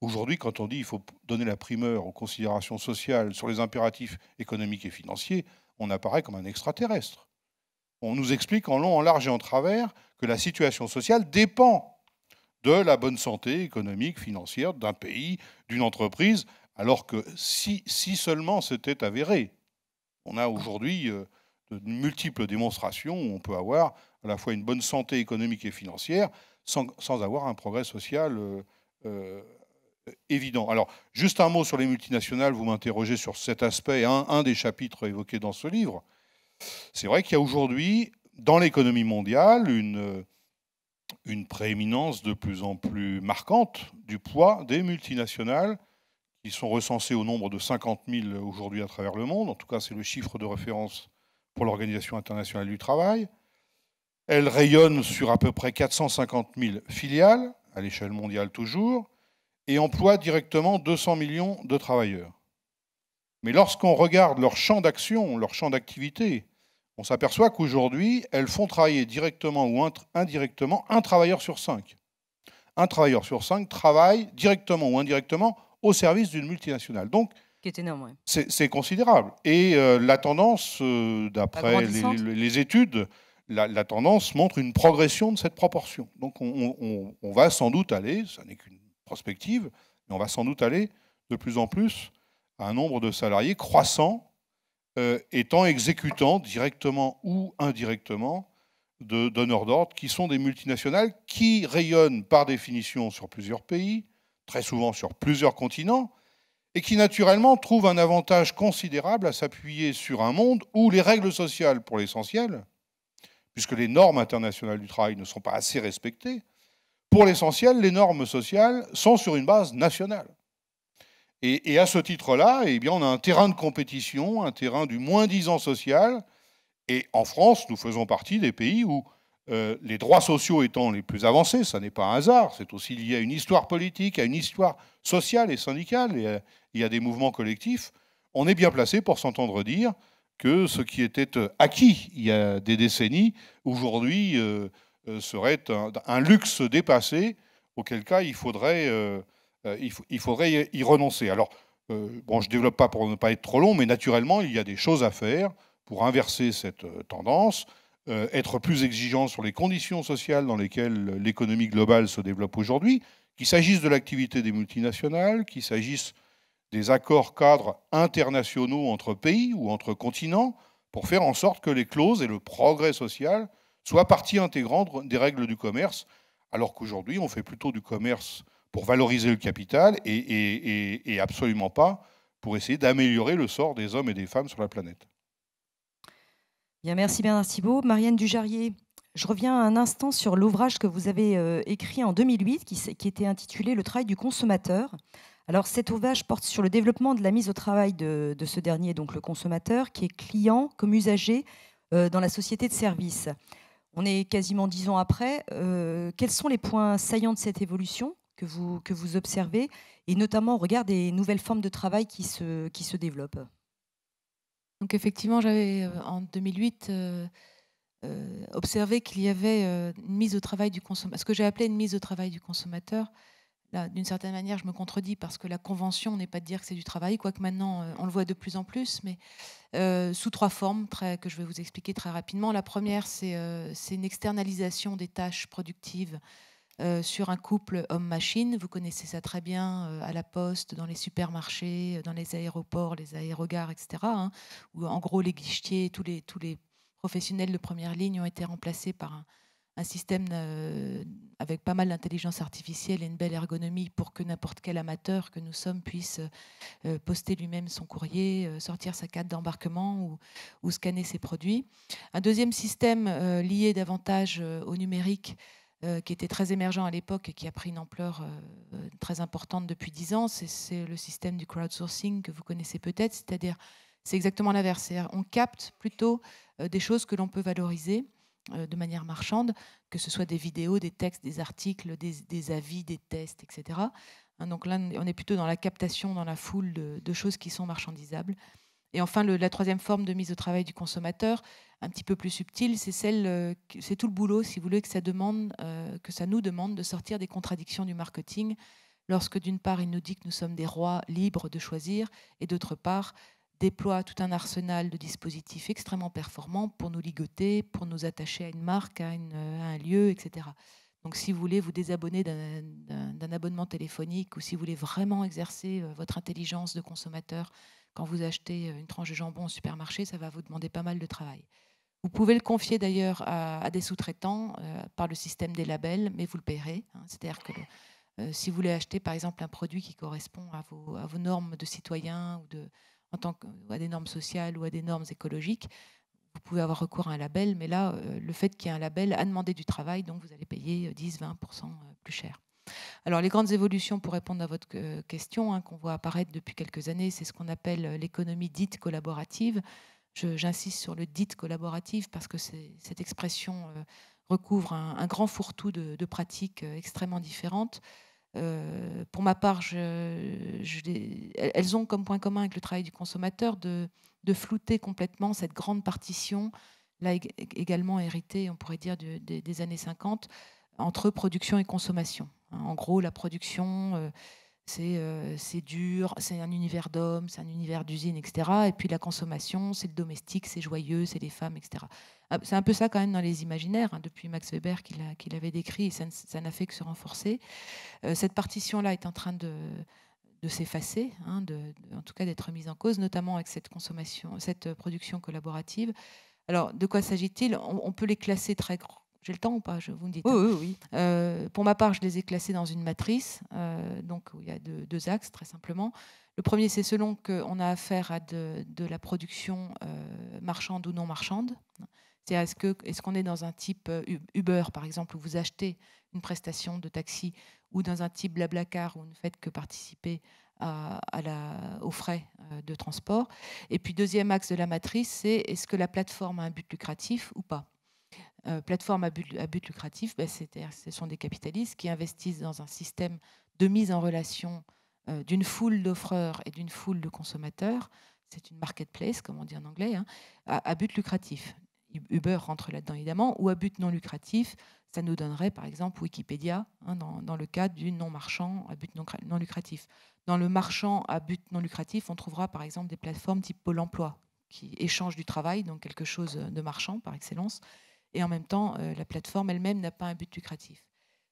Aujourd'hui, quand on dit qu'il faut donner la primeur aux considérations sociales sur les impératifs économiques et financiers, on apparaît comme un extraterrestre. On nous explique en long, en large et en travers que la situation sociale dépend de la bonne santé économique, financière d'un pays, d'une entreprise, alors que si seulement c'était avéré. On a aujourd'hui de multiples démonstrations où on peut avoir à la fois une bonne santé économique et financière sans avoir un progrès social évident. Alors, juste un mot sur les multinationales, vous m'interrogez sur cet aspect, un des chapitres évoqués dans ce livre. C'est vrai qu'il y a aujourd'hui, dans l'économie mondiale, une prééminence de plus en plus marquante du poids des multinationales qui sont recensées au nombre de 50 000 aujourd'hui à travers le monde. En tout cas, c'est le chiffre de référence pour l'Organisation internationale du travail. Elles rayonnent sur à peu près 450 000 filiales, à l'échelle mondiale toujours, et emploient directement 200 millions de travailleurs. Mais lorsqu'on regarde leur champ d'action, leur champ d'activité, on s'aperçoit qu'aujourd'hui, elles font travailler directement ou indirectement un travailleur sur 5. Un travailleur sur 5 travaille directement ou indirectement au service d'une multinationale. Donc, qui est énorme, ouais. C'est considérable. Et la tendance, d'après les études, la tendance montre une progression de cette proportion. Donc on va sans doute aller, ça n'est qu'une prospective, mais on va sans doute aller de plus en plus à un nombre de salariés croissant, étant exécutants directement ou indirectement de donneurs d'ordre qui sont des multinationales qui rayonnent par définition sur plusieurs pays, très souvent sur plusieurs continents, et qui naturellement trouvent un avantage considérable à s'appuyer sur un monde où les règles sociales, pour l'essentiel, puisque les normes internationales du travail ne sont pas assez respectées, pour l'essentiel, les normes sociales sont sur une base nationale. Et à ce titre-là, eh bien, on a un terrain de compétition, un terrain du moins-disant social. Et en France, nous faisons partie des pays où les droits sociaux étant les plus avancés, ça n'est pas un hasard, c'est aussi lié à une histoire politique, à une histoire sociale et syndicale, et il y a des mouvements collectifs, on est bien placé pour s'entendre dire que ce qui était acquis il y a des décennies, aujourd'hui serait un luxe dépassé, auquel cas il faudrait y renoncer. Alors, Bon, je ne développe pas pour ne pas être trop long, mais naturellement, il y a des choses à faire pour inverser cette tendance, être plus exigeant sur les conditions sociales dans lesquelles l'économie globale se développe aujourd'hui, qu'il s'agisse de l'activité des multinationales, qu'il s'agisse des accords cadres internationaux entre pays ou entre continents, pour faire en sorte que les clauses et le progrès social soient partie intégrante des règles du commerce, alors qu'aujourd'hui, on fait plutôt du commerce pour valoriser le capital et absolument pas pour essayer d'améliorer le sort des hommes et des femmes sur la planète. Bien, merci Bernard Thibault. Marianne Dujarrier, je reviens un instant sur l'ouvrage que vous avez écrit en 2008 qui était intitulé « Le travail du consommateur ». Alors cet ouvrage porte sur le développement de la mise au travail de ce dernier, donc le consommateur, qui est client comme usager dans la société de service. On est quasiment 10 ans après. Quels sont les points saillants de cette évolution que vous observez, et notamment au regard des nouvelles formes de travail qui se développent? Donc effectivement, j'avais en 2008 observé qu'il y avait une mise au travail du consommateur, ce que j'ai appelé une mise au travail du consommateur. Là, d'une certaine manière, je me contredis parce que la convention n'est pas de dire que c'est du travail, quoique maintenant on le voit de plus en plus, mais sous 3 formes que je vais vous expliquer très rapidement. La première, c'est une externalisation des tâches productives sur un couple homme-machine. Vous connaissez ça très bien à la poste, dans les supermarchés, dans les aéroports, les aérogares, etc. Hein, où en gros les guichetiers, tous les professionnels de première ligne ont été remplacés par un système avec pas mal d'intelligence artificielle et une belle ergonomie pour que n'importe quel amateur que nous sommes puisse poster lui-même son courrier, sortir sa carte d'embarquement ou scanner ses produits. Un deuxième système lié davantage au numérique, qui était très émergent à l'époque et qui a pris une ampleur très importante depuis 10 ans, c'est le système du crowdsourcing que vous connaissez peut-être, c'est-à-dire c'est exactement l'inverse. On capte plutôt des choses que l'on peut valoriser de manière marchande, que ce soit des vidéos, des textes, des articles, des avis, des tests, etc. Donc là, on est plutôt dans la captation, dans la foule de choses qui sont marchandisables. Et enfin, la troisième forme de mise au travail du consommateur, un petit peu plus subtile, c'est tout le boulot, si vous voulez, que ça nous demande de sortir des contradictions du marketing, lorsque d'une part, il nous dit que nous sommes des rois libres de choisir, et d'autre part, déploie tout un arsenal de dispositifs extrêmement performants pour nous ligoter, pour nous attacher à une marque, à un lieu, etc. Donc si vous voulez vous désabonner d'un abonnement téléphonique, ou si vous voulez vraiment exercer votre intelligence de consommateur quand vous achetez une tranche de jambon au supermarché, ça va vous demander pas mal de travail. Vous pouvez le confier d'ailleurs à des sous-traitants par le système des labels, mais vous le paierez. Hein. C'est-à-dire que si vous voulez acheter par exemple un produit qui correspond à vos normes de citoyen ou à des normes sociales ou à des normes écologiques, vous pouvez avoir recours à un label, mais là, le fait qu'il y ait un label a demandé du travail, donc vous allez payer 10-20% plus cher. Alors, les grandes évolutions, pour répondre à votre question, qu'on voit apparaître depuis quelques années, c'est ce qu'on appelle l'économie dite collaborative. J'insiste sur le dite collaborative parce que cette expression recouvre un grand fourre-tout de pratiques extrêmement différentes. Pour ma part, elles ont comme point commun avec le travail du consommateur de flouter complètement cette grande partition, là également héritée, on pourrait dire, des années 50, entre production et consommation. En gros, la production, c'est dur, c'est un univers d'hommes, c'est un univers d'usine, etc. Et puis la consommation, c'est le domestique, c'est joyeux, c'est les femmes, etc. C'est un peu ça quand même dans les imaginaires, depuis Max Weber qui l'avait décrit, et ça n'a fait que se renforcer. Cette partition-là est en train de s'effacer, en tout cas d'être mise en cause, notamment avec cette production collaborative. Alors, de quoi s'agit-il ? On peut les classer très grands. J'ai le temps ou pas ? Vous me dites. Oui. Pour ma part, je les ai classés dans une matrice, donc où il y a deux axes, très simplement. Le premier, c'est selon qu'on a affaire à de la production marchande ou non marchande. C'est-à-dire, est-ce qu'on est dans un type Uber, par exemple, où vous achetez une prestation de taxi, ou dans un type Blablacar, où vous ne faites que participer aux frais de transport. Et puis, deuxième axe de la matrice, c'est est-ce que la plateforme a un but lucratif ou pas ? Plateforme à but lucratif, ce sont des capitalistes qui investissent dans un système de mise en relation d'une foule d'offreurs et d'une foule de consommateurs. C'est une marketplace, comme on dit en anglais, à but lucratif. Uber rentre là-dedans évidemment, ou à but non lucratif, ça nous donnerait par exemple Wikipédia, hein, dans le cadre du non-marchand à but non lucratif. Dans le marchand à but non lucratif, on trouvera par exemple des plateformes type Pôle emploi, qui échangent du travail, donc quelque chose de marchand par excellence, et en même temps, la plateforme elle-même n'a pas un but lucratif.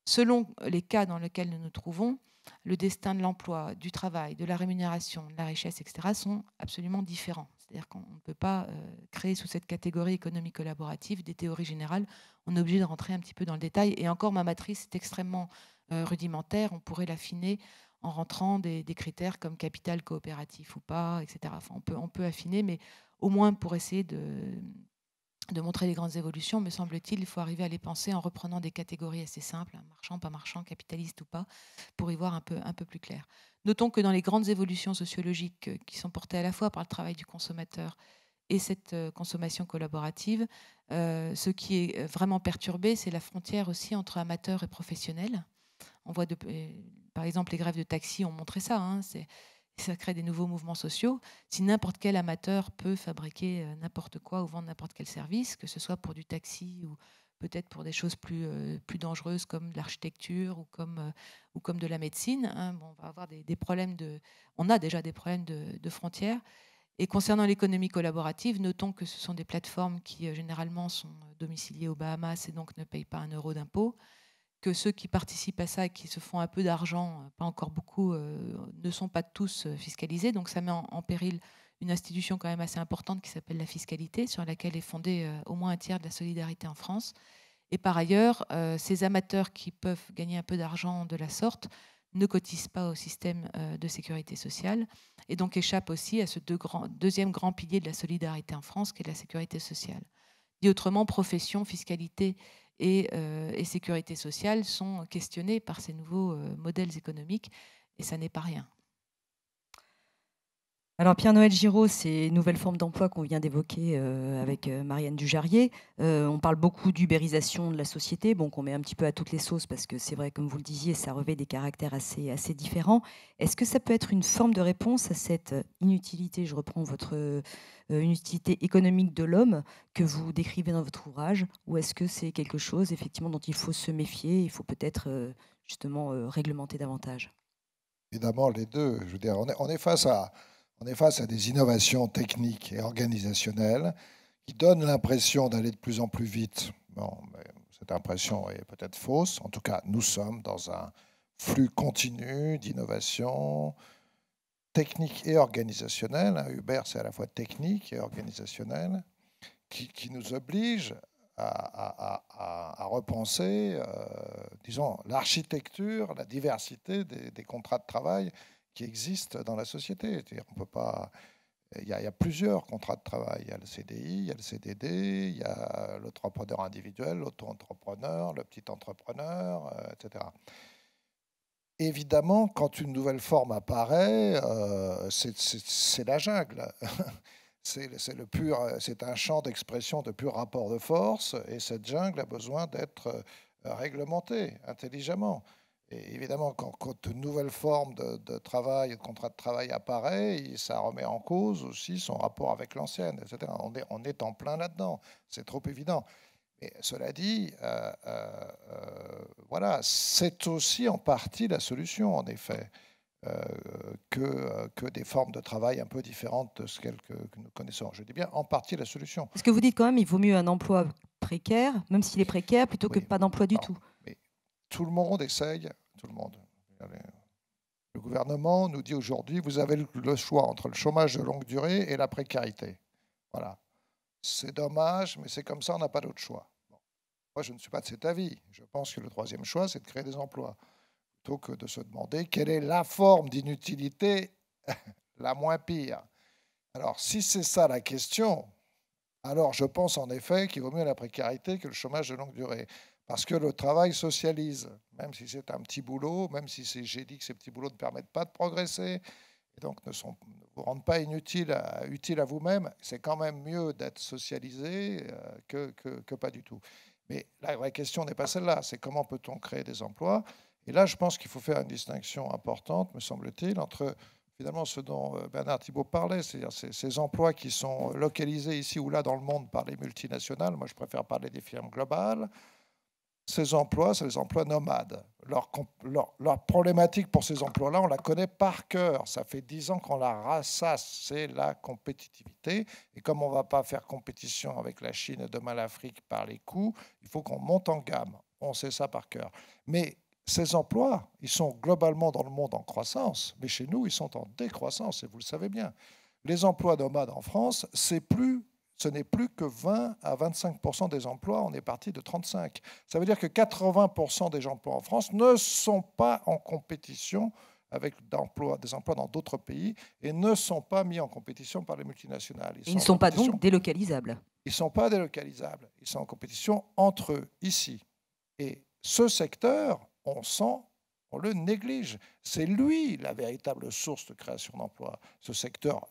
Selon les cas dans lesquels nous nous trouvons, le destin de l'emploi, du travail, de la rémunération, de la richesse, etc., sont absolument différents. C'est-à-dire qu'on ne peut pas créer sous cette catégorie économie collaborative des théories générales. On est obligé de rentrer un petit peu dans le détail. Et encore, ma matrice est extrêmement rudimentaire. On pourrait l'affiner en rentrant des critères comme capital coopératif ou pas, etc. Enfin, on peut affiner, mais au moins pour essayer de montrer les grandes évolutions, me semble-t-il, il faut arriver à les penser en reprenant des catégories assez simples, marchand, pas marchand, capitaliste ou pas, pour y voir un peu plus clair. Notons que dans les grandes évolutions sociologiques qui sont portées à la fois par le travail du consommateur et cette consommation collaborative, ce qui est vraiment perturbé, c'est la frontière aussi entre amateurs et professionnels. On voit, par exemple, les grèves de taxi ont montré ça, hein, ça crée des nouveaux mouvements sociaux. Si n'importe quel amateur peut fabriquer n'importe quoi ou vendre n'importe quel service, que ce soit pour du taxi ou peut-être pour des choses plus dangereuses comme de l'architecture ou comme de la médecine, hein, bon, on va avoir des problèmes on a déjà des problèmes de frontières. Et concernant l'économie collaborative, notons que ce sont des plateformes qui généralement sont domiciliées aux Bahamas et donc ne payent pas 1 euro d'impôt, que ceux qui participent à ça et qui se font un peu d'argent, pas encore beaucoup, ne sont pas tous fiscalisés. Donc ça met en péril une institution quand même assez importante qui s'appelle la fiscalité, sur laquelle est fondé au moins un tiers de la solidarité en France. Et par ailleurs, ces amateurs qui peuvent gagner un peu d'argent de la sorte ne cotisent pas au système de sécurité sociale et donc échappent aussi à ce deuxième grand pilier de la solidarité en France, qui est la sécurité sociale. Dit autrement, profession, fiscalité et sécurité sociale sont questionnés par ces nouveaux modèles économiques, et ça n'est pas rien. Alors Pierre-Noël Giraud, ces nouvelles formes d'emploi qu'on vient d'évoquer avec Marianne Dujarrier, on parle beaucoup d'ubérisation de la société, bon, qu'on met un petit peu à toutes les sauces parce que c'est vrai, comme vous le disiez, ça revêt des caractères assez différents. Est-ce que ça peut être une forme de réponse à cette inutilité, je reprends votre inutilité économique de l'homme que vous décrivez dans votre ouvrage, ou est-ce que c'est quelque chose effectivement dont il faut se méfier, il faut peut-être justement réglementer davantage? Évidemment, les deux. Je veux dire, on est face à des innovations techniques et organisationnelles qui donnent l'impression d'aller de plus en plus vite. Bon, mais cette impression est peut-être fausse. En tout cas, nous sommes dans un flux continu d'innovation technique et organisationnelle. Uber, c'est à la fois technique et organisationnel, qui nous oblige à repenser, disons, l'architecture, la diversité des contrats de travail qui existent dans la société. On peut pas. Il y a plusieurs contrats de travail. Il y a le CDI, il y a le CDD, il y a l'entrepreneur individuel, l'auto-entrepreneur, le petit entrepreneur, etc. Évidemment, quand une nouvelle forme apparaît, c'est la jungle. C'est un champ d'expression de pur rapport de force, et cette jungle a besoin d'être réglementée intelligemment. Et évidemment, quand une nouvelle forme de travail, de contrat de travail apparaît, ça remet en cause aussi son rapport avec l'ancienne, etc. On est en plein là-dedans, c'est trop évident. Mais cela dit, voilà, c'est aussi en partie la solution, en effet, que des formes de travail un peu différentes de celles que nous connaissons. Je dis bien en partie la solution. Parce que vous dites quand même, il vaut mieux un emploi précaire, même s'il est précaire, plutôt que pas d'emploi du tout. Mais tout le monde essaye, tout le monde. Le gouvernement nous dit aujourd'hui, vous avez le choix entre le chômage de longue durée et la précarité. Voilà. C'est dommage, mais c'est comme ça, on n'a pas d'autre choix. Bon. Moi, je ne suis pas de cet avis. Je pense que le troisième choix, c'est de créer des emplois, plutôt que de se demander quelle est la forme d'inutilité la moins pire. Alors, si c'est ça la question, alors je pense en effet qu'il vaut mieux la précarité que le chômage de longue durée. Parce que le travail socialise, même si c'est un petit boulot, même si j'ai dit que ces petits boulots ne permettent pas de progresser, et donc ne vous rendent pas utile à vous-même, c'est quand même mieux d'être socialisé que pas du tout. Mais la vraie question n'est pas celle-là, c'est comment peut-on créer des emplois. Et là, je pense qu'il faut faire une distinction importante, me semble-t-il, entre finalement ce dont Bernard Thibault parlait, c'est-à-dire ces emplois qui sont localisés ici ou là dans le monde par les multinationales. Moi, je préfère parler des firmes globales. Ces emplois, c'est les emplois nomades. Leur problématique pour ces emplois-là, on la connaît par cœur. Ça fait 10 ans qu'on la rassasse, c'est la compétitivité. Et comme on ne va pas faire compétition avec la Chine et demain l'Afrique par les coûts, il faut qu'on monte en gamme. On sait ça par cœur. Mais ces emplois, ils sont globalement dans le monde en croissance, mais chez nous, ils sont en décroissance, et vous le savez bien. Les emplois nomades en France, ce n'est plus que 20 à 25% des emplois, on est parti de 35. Ça veut dire que 80% des emplois en France ne sont pas en compétition avec des emplois dans d'autres pays et ne sont pas mis en compétition par les multinationales. Ils ne sont pas donc délocalisables. Ils ne sont pas délocalisables. Ils sont en compétition entre eux, ici. Et ce secteur, on le néglige. C'est lui la véritable source de création d'emplois, ce secteur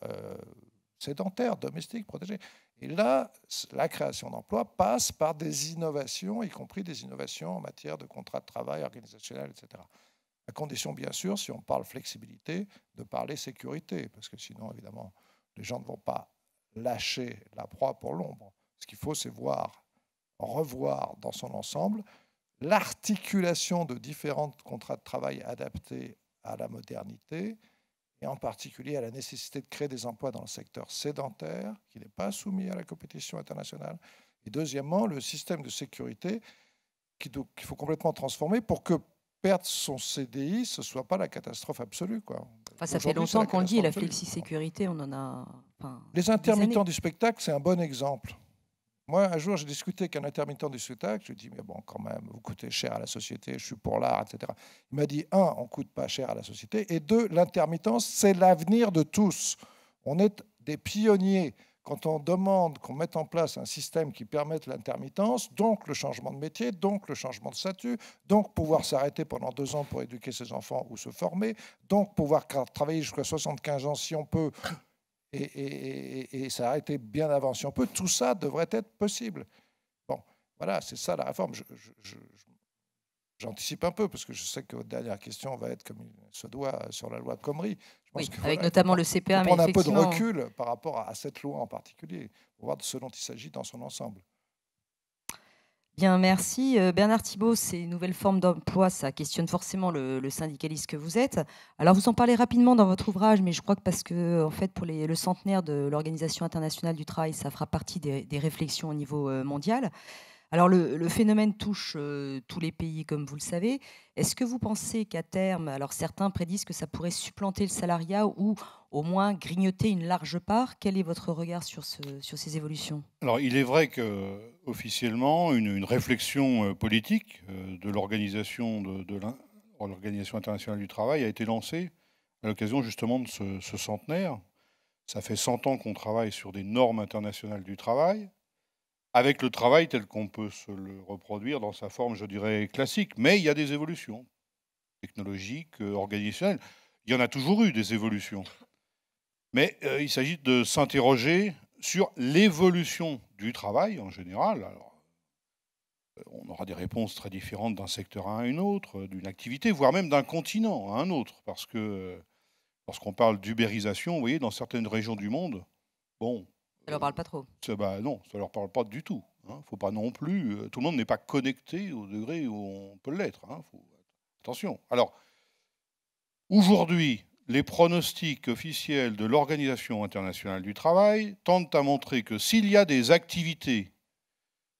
sédentaire, domestique, protégé. Et là, la création d'emplois passe par des innovations, y compris des innovations en matière de contrat de travail organisationnel, etc. À condition, bien sûr, si on parle flexibilité, de parler sécurité, parce que sinon, évidemment, les gens ne vont pas lâcher la proie pour l'ombre. Ce qu'il faut, c'est revoir dans son ensemble l'articulation de différents contrats de travail adaptés à la modernité, et en particulier à la nécessité de créer des emplois dans le secteur sédentaire, qui n'est pas soumis à la compétition internationale. Et deuxièmement, le système de sécurité qu'il faut complètement transformer pour que perdre son CDI, ce ne soit pas la catastrophe absolue, quoi. Enfin, ça fait longtemps qu'on le dit, la flexi-sécurité, on en a... Les intermittents du spectacle, c'est un bon exemple. Moi, un jour, j'ai discuté avec un intermittent du spectacle. Je lui ai dit, mais bon, quand même, vous coûtez cher à la société, je suis pour l'art, etc. Il m'a dit, 1, on ne coûte pas cher à la société, et 2, l'intermittence, c'est l'avenir de tous. On est des pionniers. Quand on demande qu'on mette en place un système qui permette l'intermittence, donc le changement de métier, donc le changement de statut, donc pouvoir s'arrêter pendant 2 ans pour éduquer ses enfants ou se former, donc pouvoir travailler jusqu'à 75 ans si on peut, et s'arrêter bien avant si on peut, tout ça devrait être possible. Bon, voilà, c'est ça la réforme. J'anticipe un peu, parce que je sais que votre dernière question va être comme il se doit sur la loi de Khomri. Je pense oui, avec notamment le CPA, mais prendre un peu de recul par rapport à cette loi en particulier, pour voir de ce dont il s'agit dans son ensemble. Bien, merci. Bernard Thibault, ces nouvelles formes d'emploi, ça questionne forcément le syndicaliste que vous êtes. Alors, vous en parlez rapidement dans votre ouvrage, mais je crois que parce que, en fait, pour le centenaire de l'Organisation internationale du travail, ça fera partie des réflexions au niveau mondial. Alors, le phénomène touche tous les pays, comme vous le savez. Est-ce que vous pensez qu'à terme, alors certains prédisent que ça pourrait supplanter le salariat ou au moins grignoter une large part? Quel est votre regard sur ces évolutions? Alors, il est vrai qu'officiellement, une réflexion politique de l'Organisation internationale du travail a été lancée à l'occasion justement de ce centenaire. Ça fait 100 ans qu'on travaille sur des normes internationales du travail, avec le travail tel qu'on peut se le reproduire dans sa forme, je dirais, classique. Mais il y a des évolutions technologiques, organisationnelles. Il y en a toujours eu des évolutions. Mais il s'agit de s'interroger sur l'évolution du travail en général. Alors, on aura des réponses très différentes d'un secteur à un autre, d'une activité, voire même d'un continent à un autre. Parce que lorsqu'on parle d'ubérisation, vous voyez, dans certaines régions du monde, bon... Ça leur parle pas trop. Non, ça leur parle pas du tout. Faut pas non plus. Tout le monde n'est pas connecté au degré où on peut l'être. Attention. Alors, aujourd'hui, les pronostics officiels de l'Organisation internationale du travail tendent à montrer que s'il y a des activités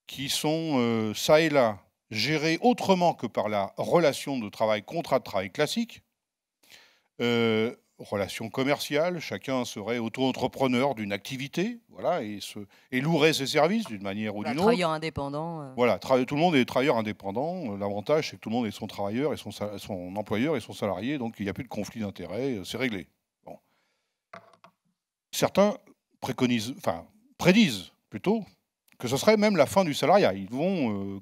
qui sont ça et là gérées autrement que par la relation de travail, contrat de travail classique, relation commerciale, chacun serait auto-entrepreneur d'une activité, voilà, et louerait ses services d'une manière ou d'une autre. Travailleur indépendant. Voilà, tout le monde est travailleur indépendant. L'avantage, c'est que tout le monde est son travailleur, et son employeur et son salarié, donc il n'y a plus de conflit d'intérêts, c'est réglé. Bon. Certains prédisent plutôt que ce serait même la fin du salariat. Ils vont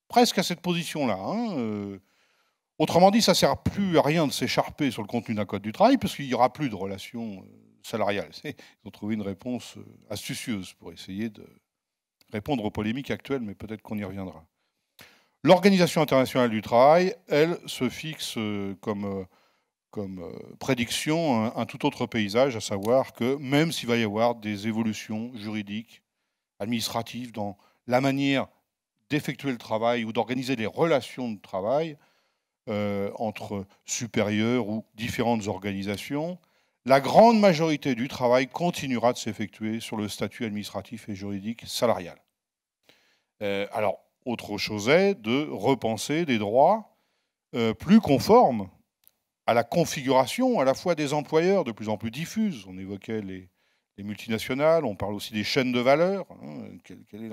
presque à cette position-là. Autrement dit, ça ne sert plus à rien de s'écharper sur le contenu d'un code du travail, parce qu'il n'y aura plus de relations salariales. Ils ont trouvé une réponse astucieuse pour essayer de répondre aux polémiques actuelles, mais peut-être qu'on y reviendra. L'Organisation internationale du travail, elle, se fixe comme prédiction un tout autre paysage, à savoir que même s'il va y avoir des évolutions juridiques, administratives dans la manière d'effectuer le travail ou d'organiser les relations de travail entre supérieurs ou différentes organisations, la grande majorité du travail continuera de s'effectuer sur le statut administratif et juridique salarial. Alors, autre chose est de repenser des droits plus conformes à la configuration à la fois des employeurs de plus en plus diffuses. On évoquait les multinationales, on parle aussi des chaînes de valeur. Quel est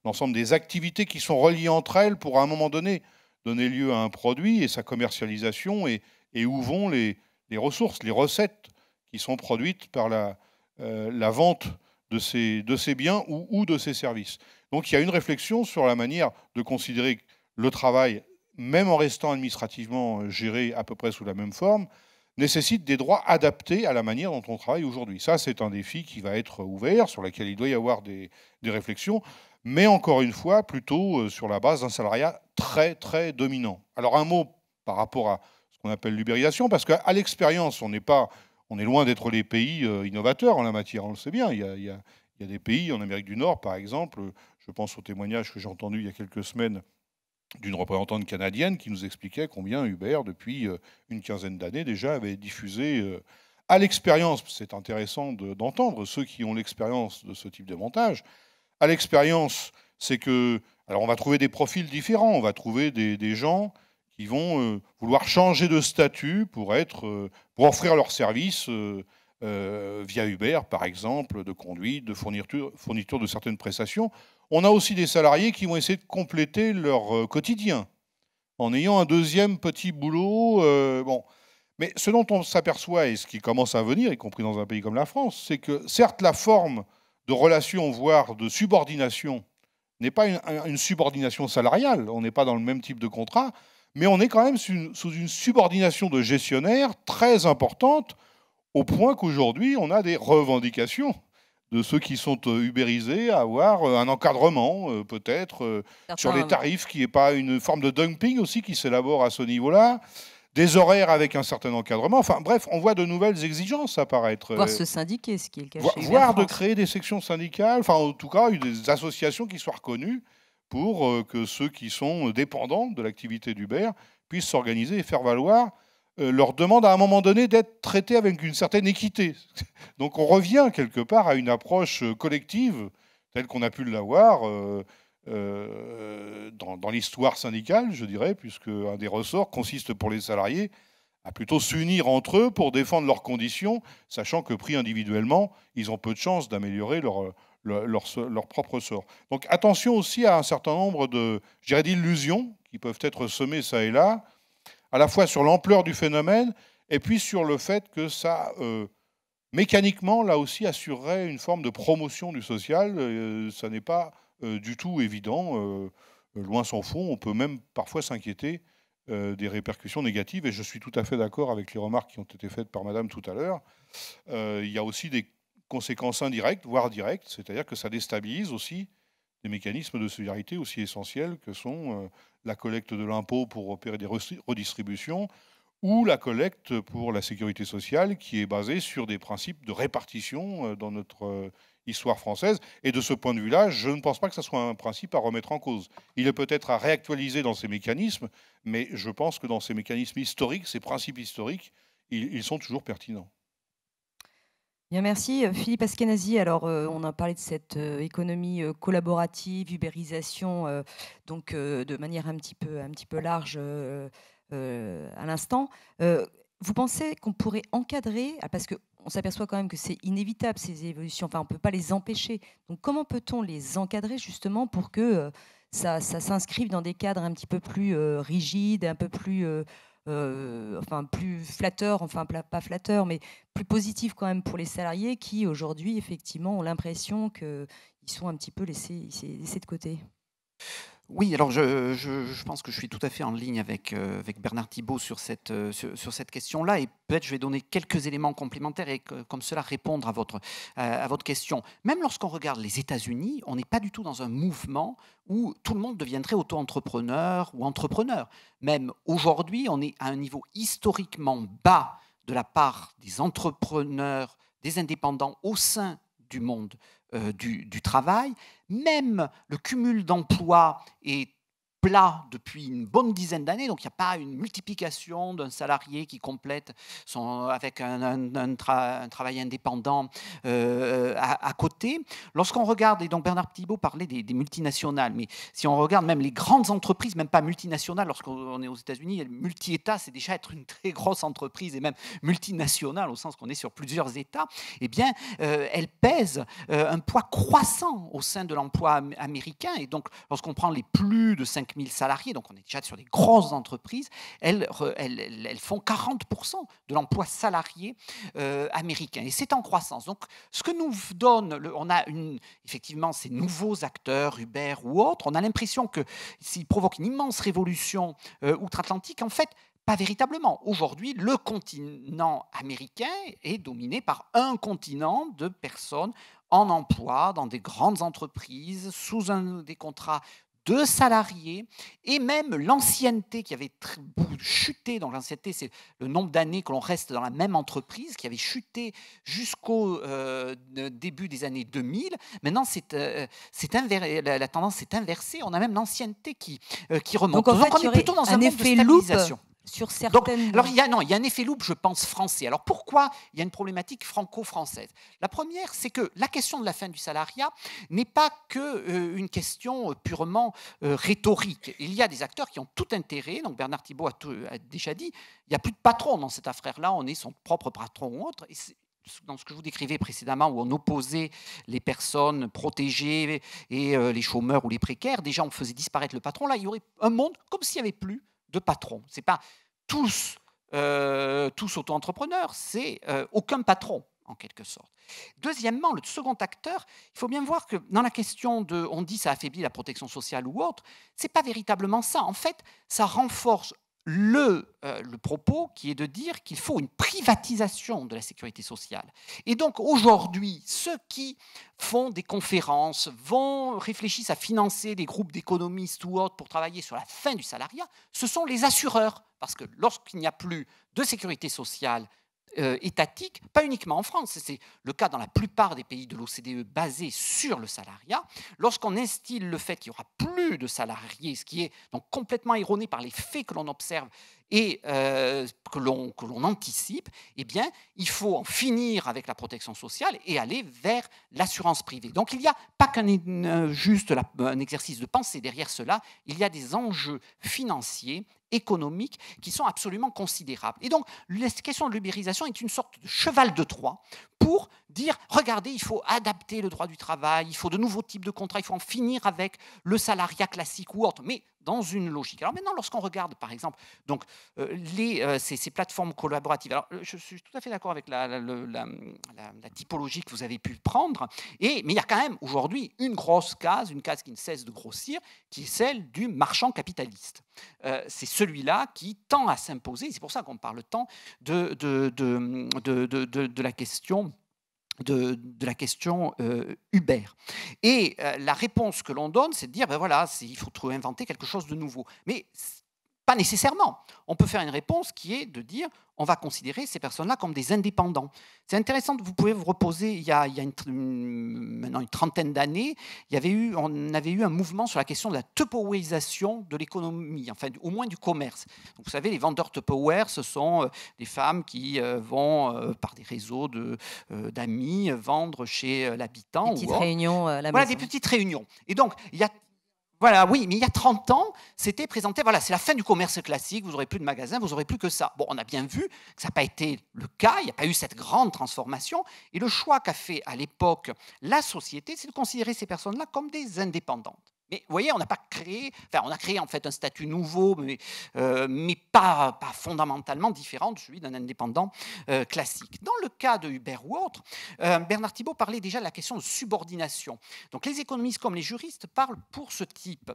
l'ensemble des activités qui sont reliées entre elles pour, à un moment donné, donner lieu à un produit et sa commercialisation, et où vont les ressources, les recettes qui sont produites par la vente de ces biens ou de ces services. Donc il y a une réflexion sur la manière de considérer le travail, même en restant administrativement géré à peu près sous la même forme, nécessite des droits adaptés à la manière dont on travaille aujourd'hui. Ça, c'est un défi qui va être ouvert, sur lequel il doit y avoir des réflexions, mais encore une fois, plutôt sur la base d'un salariat très, très dominant. Alors un mot par rapport à ce qu'on appelle l'ubérisation, parce qu'à l'expérience, on est loin d'être les pays innovateurs en la matière, on le sait bien. Il y a des pays en Amérique du Nord, par exemple, je pense au témoignage que j'ai entendu il y a quelques semaines d'une représentante canadienne qui nous expliquait combien Uber, depuis une quinzaine d'années déjà, avait diffusé à l'expérience, c'est intéressant d'entendre ceux qui ont l'expérience de ce type de montage, à l'expérience, c'est que, alors on va trouver des profils différents, on va trouver des gens qui vont vouloir changer de statut pour offrir leurs services via Uber, par exemple, de conduite, de fourniture de certaines prestations. On a aussi des salariés qui vont essayer de compléter leur quotidien en ayant un deuxième petit boulot. Bon. Mais ce dont on s'aperçoit, et ce qui commence à venir, y compris dans un pays comme la France, c'est que certes la forme de relation, voire de subordination, n'est pas une subordination salariale, on n'est pas dans le même type de contrat, mais on est quand même sous une subordination de gestionnaire très importante, au point qu'aujourd'hui, on a des revendications de ceux qui sont ubérisés à avoir un encadrement, peut-être, sur les tarifs, qui n'est pas une forme de dumping aussi qui s'élabore à ce niveau-là, des horaires avec un certain encadrement. Enfin bref, on voit de nouvelles exigences apparaître. Voire se syndiquer, ce qui est le cas chez Uber voire de France. créer des sections syndicales, enfin en tout cas des associations qui soient reconnues pour que ceux qui sont dépendants de l'activité d'Uber puissent s'organiser et faire valoir leur demande à un moment donné d'être traités avec une certaine équité. Donc on revient quelque part à une approche collective telle qu'on a pu l'avoir dans l'histoire syndicale, je dirais, puisque un des ressorts consiste pour les salariés à plutôt s'unir entre eux pour défendre leurs conditions, sachant que pris individuellement, ils ont peu de chances d'améliorer leur propre sort. Donc attention aussi à un certain nombre d'illusions qui peuvent être semées ça et là, à la fois sur l'ampleur du phénomène et puis sur le fait que ça, mécaniquement, là aussi, assurerait une forme de promotion du social. Ça n'est pas du tout évident. Loin s'en faut, on peut même parfois s'inquiéter des répercussions négatives, et je suis tout à fait d'accord avec les remarques qui ont été faites par Madame tout à l'heure. Il y a aussi des conséquences indirectes, voire directes, c'est-à-dire que ça déstabilise aussi des mécanismes de solidarité aussi essentiels que sont la collecte de l'impôt pour opérer des redistributions, ou la collecte pour la sécurité sociale, qui est basée sur des principes de répartition dans notre histoire française. Et de ce point de vue-là, je ne pense pas que ce soit un principe à remettre en cause. Il est peut-être à réactualiser dans ces mécanismes, mais je pense que dans ces mécanismes historiques, ces principes historiques, ils sont toujours pertinents. Bien, merci. Philippe Askenazi, alors on a parlé de cette économie collaborative, ubérisation, donc de manière un petit peu large à l'instant. Vous pensez qu'on pourrait encadrer, parce qu'on s'aperçoit quand même que c'est inévitable ces évolutions, enfin on ne peut pas les empêcher. Donc comment peut-on les encadrer justement pour que ça s'inscrive dans des cadres un petit peu plus rigides, un peu plus... enfin plus flatteur, enfin pas flatteur, mais plus positif quand même pour les salariés qui aujourd'hui effectivement ont l'impression qu'ils sont un petit peu laissés de côté. Oui, alors je pense que je suis tout à fait en ligne avec Bernard Thibault sur cette question-là, et peut-être je vais donner quelques éléments complémentaires et comme cela répondre à votre question. Même lorsqu'on regarde les États-Unis, on n'est pas du tout dans un mouvement où tout le monde deviendrait auto-entrepreneur ou entrepreneur. Même aujourd'hui, on est à un niveau historiquement bas de la part des entrepreneurs, des indépendants au sein du monde du travail. Même le cumul d'emplois est plat depuis une bonne dizaine d'années, donc il n'y a pas une multiplication d'un salarié qui complète avec un travail indépendant à côté. Lorsqu'on regarde, et donc Bernard Thibault parlait des multinationales, mais si on regarde même les grandes entreprises, même pas multinationales, lorsqu'on est aux États-Unis, multi-État, c'est déjà être une très grosse entreprise, et même multinationale, au sens qu'on est sur plusieurs États, eh bien, elles pèsent un poids croissant au sein de l'emploi américain, et donc lorsqu'on prend les plus de 5000 salariés, donc on est déjà sur des grosses entreprises, elles font 40% de l'emploi salarié américain. Et c'est en croissance. Donc ce que nous donne, on a effectivement ces nouveaux acteurs, Uber ou autres, on a l'impression que s'ils provoquent une immense révolution outre-Atlantique, en fait, pas véritablement. Aujourd'hui, le continent américain est dominé par un continent de personnes en emploi dans des grandes entreprises, sous des contrats de salariés, et même l'ancienneté qui avait chuté. Donc l'ancienneté, c'est le nombre d'années que l'on reste dans la même entreprise, qui avait chuté jusqu'au début des années 2000. Maintenant, la tendance s'est inversée. On a même l'ancienneté qui remonte. Donc, en fait, on est plutôt dans un monde de stabilisation. Sur certaines... Alors, il y a un effet loupe, je pense, français. Alors, pourquoi il y a une problématique franco-française? La première, c'est que la question de la fin du salariat n'est pas qu'une question purement rhétorique. Il y a des acteurs qui ont tout intérêt, donc Bernard Thibault a déjà dit, il n'y a plus de patron dans cette affaire-là, on est son propre patron ou autre. Et dans ce que je vous décrivais précédemment, où on opposait les personnes protégées et les chômeurs ou les précaires, déjà on faisait disparaître le patron. Là, il y aurait un monde comme s'il n'y avait plus de patron. Ce n'est pas tous auto-entrepreneurs, c'est aucun patron, en quelque sorte. Deuxièmement, le second acteur, il faut bien voir que dans la question de, on dit ça affaiblit la protection sociale ou autre, ce n'est pas véritablement ça. En fait, ça renforce le propos qui est de dire qu'il faut une privatisation de la sécurité sociale. Et donc aujourd'hui, ceux qui font des conférences, réfléchissent à financer des groupes d'économistes ou autres pour travailler sur la fin du salariat, ce sont les assureurs. Parce que lorsqu'il n'y a plus de sécurité sociale étatique, pas uniquement en France, c'est le cas dans la plupart des pays de l'OCDE basés sur le salariat, lorsqu'on instille le fait qu'il n'y aura plus de salariés, ce qui est donc complètement erroné par les faits que l'on observe et que l'on anticipe, eh bien, il faut en finir avec la protection sociale et aller vers l'assurance privée. Donc, il n'y a pas juste un exercice de pensée derrière cela, il y a des enjeux financiers, économiques, qui sont absolument considérables. Et donc, la question de l'ubérisation est une sorte de cheval de Troie pour dire, regardez, il faut adapter le droit du travail, il faut de nouveaux types de contrats, il faut en finir avec le salariat classique ou autre, mais dans une logique. Alors maintenant, lorsqu'on regarde, par exemple, donc, ces plateformes collaboratives, alors, je suis tout à fait d'accord avec la typologie que vous avez pu prendre, mais il y a quand même aujourd'hui une case qui ne cesse de grossir, qui est celle du marchand capitaliste. C'est celui-là qui tend à s'imposer, c'est pour ça qu'on parle tant de la question de la question Uber. Et la réponse que l'on donne, c'est de dire, ben voilà, il faut inventer quelque chose de nouveau. Mais pas nécessairement. On peut faire une réponse qui est de dire, on va considérer ces personnes-là comme des indépendants. C'est intéressant, vous pouvez vous reposer, il y a maintenant une trentaine d'années, on avait eu un mouvement sur la question de la Tupperwareisation de l'économie, enfin au moins du commerce. Donc, vous savez, les vendeurs Tupperware, ce sont des femmes qui vont, par des réseaux d'amis, vendre chez l'habitant. Des petites réunions à la maison. Voilà, des petites réunions. Et donc, il y a Voilà, oui, mais il y a 30 ans, c'était présenté, voilà, c'est la fin du commerce classique, vous n'aurez plus de magasins, vous n'aurez plus que ça. Bon, on a bien vu que ça n'a pas été le cas, il n'y a pas eu cette grande transformation, et le choix qu'a fait à l'époque la société, c'est de considérer ces personnes-là comme des indépendantes. Mais vous voyez, on n'a pas créé, enfin, on a créé en fait un statut nouveau, mais pas fondamentalement différent de celui d'un indépendant classique. Dans le cas de Uber ou autre, Bernard Thibault parlait déjà de la question de subordination. Donc les économistes comme les juristes parlent pour ce type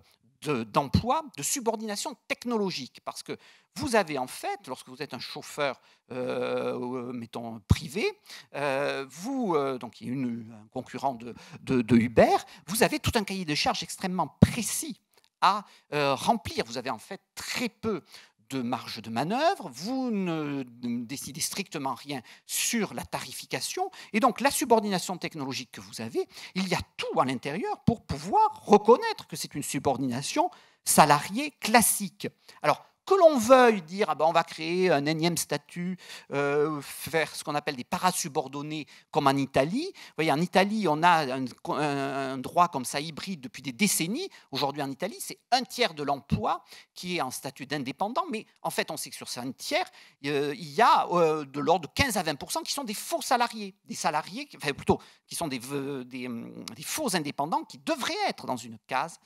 d'emploi de subordination technologique. Parce que vous avez en fait, lorsque vous êtes un chauffeur, mettons, privé, donc il y a un concurrent de Uber, vous avez tout un cahier de charges extrêmement précis à remplir. Vous avez en fait très peu de marge de manœuvre, vous ne décidez strictement rien sur la tarification, et donc la subordination technologique que vous avez, il y a tout à l'intérieur pour pouvoir reconnaître que c'est une subordination salariée classique. Alors, que l'on veuille dire on va créer un énième statut, faire ce qu'on appelle des parasubordonnés comme en Italie. Vous voyez, en Italie, on a un droit comme ça hybride depuis des décennies. Aujourd'hui, en Italie, c'est 1/3 de l'emploi qui est en statut d'indépendant, mais en fait, on sait que sur ce 1/3, il y a de l'ordre de 15 à 20% qui sont des faux salariés, des salariés, enfin plutôt, qui sont des faux indépendants qui devraient être dans une case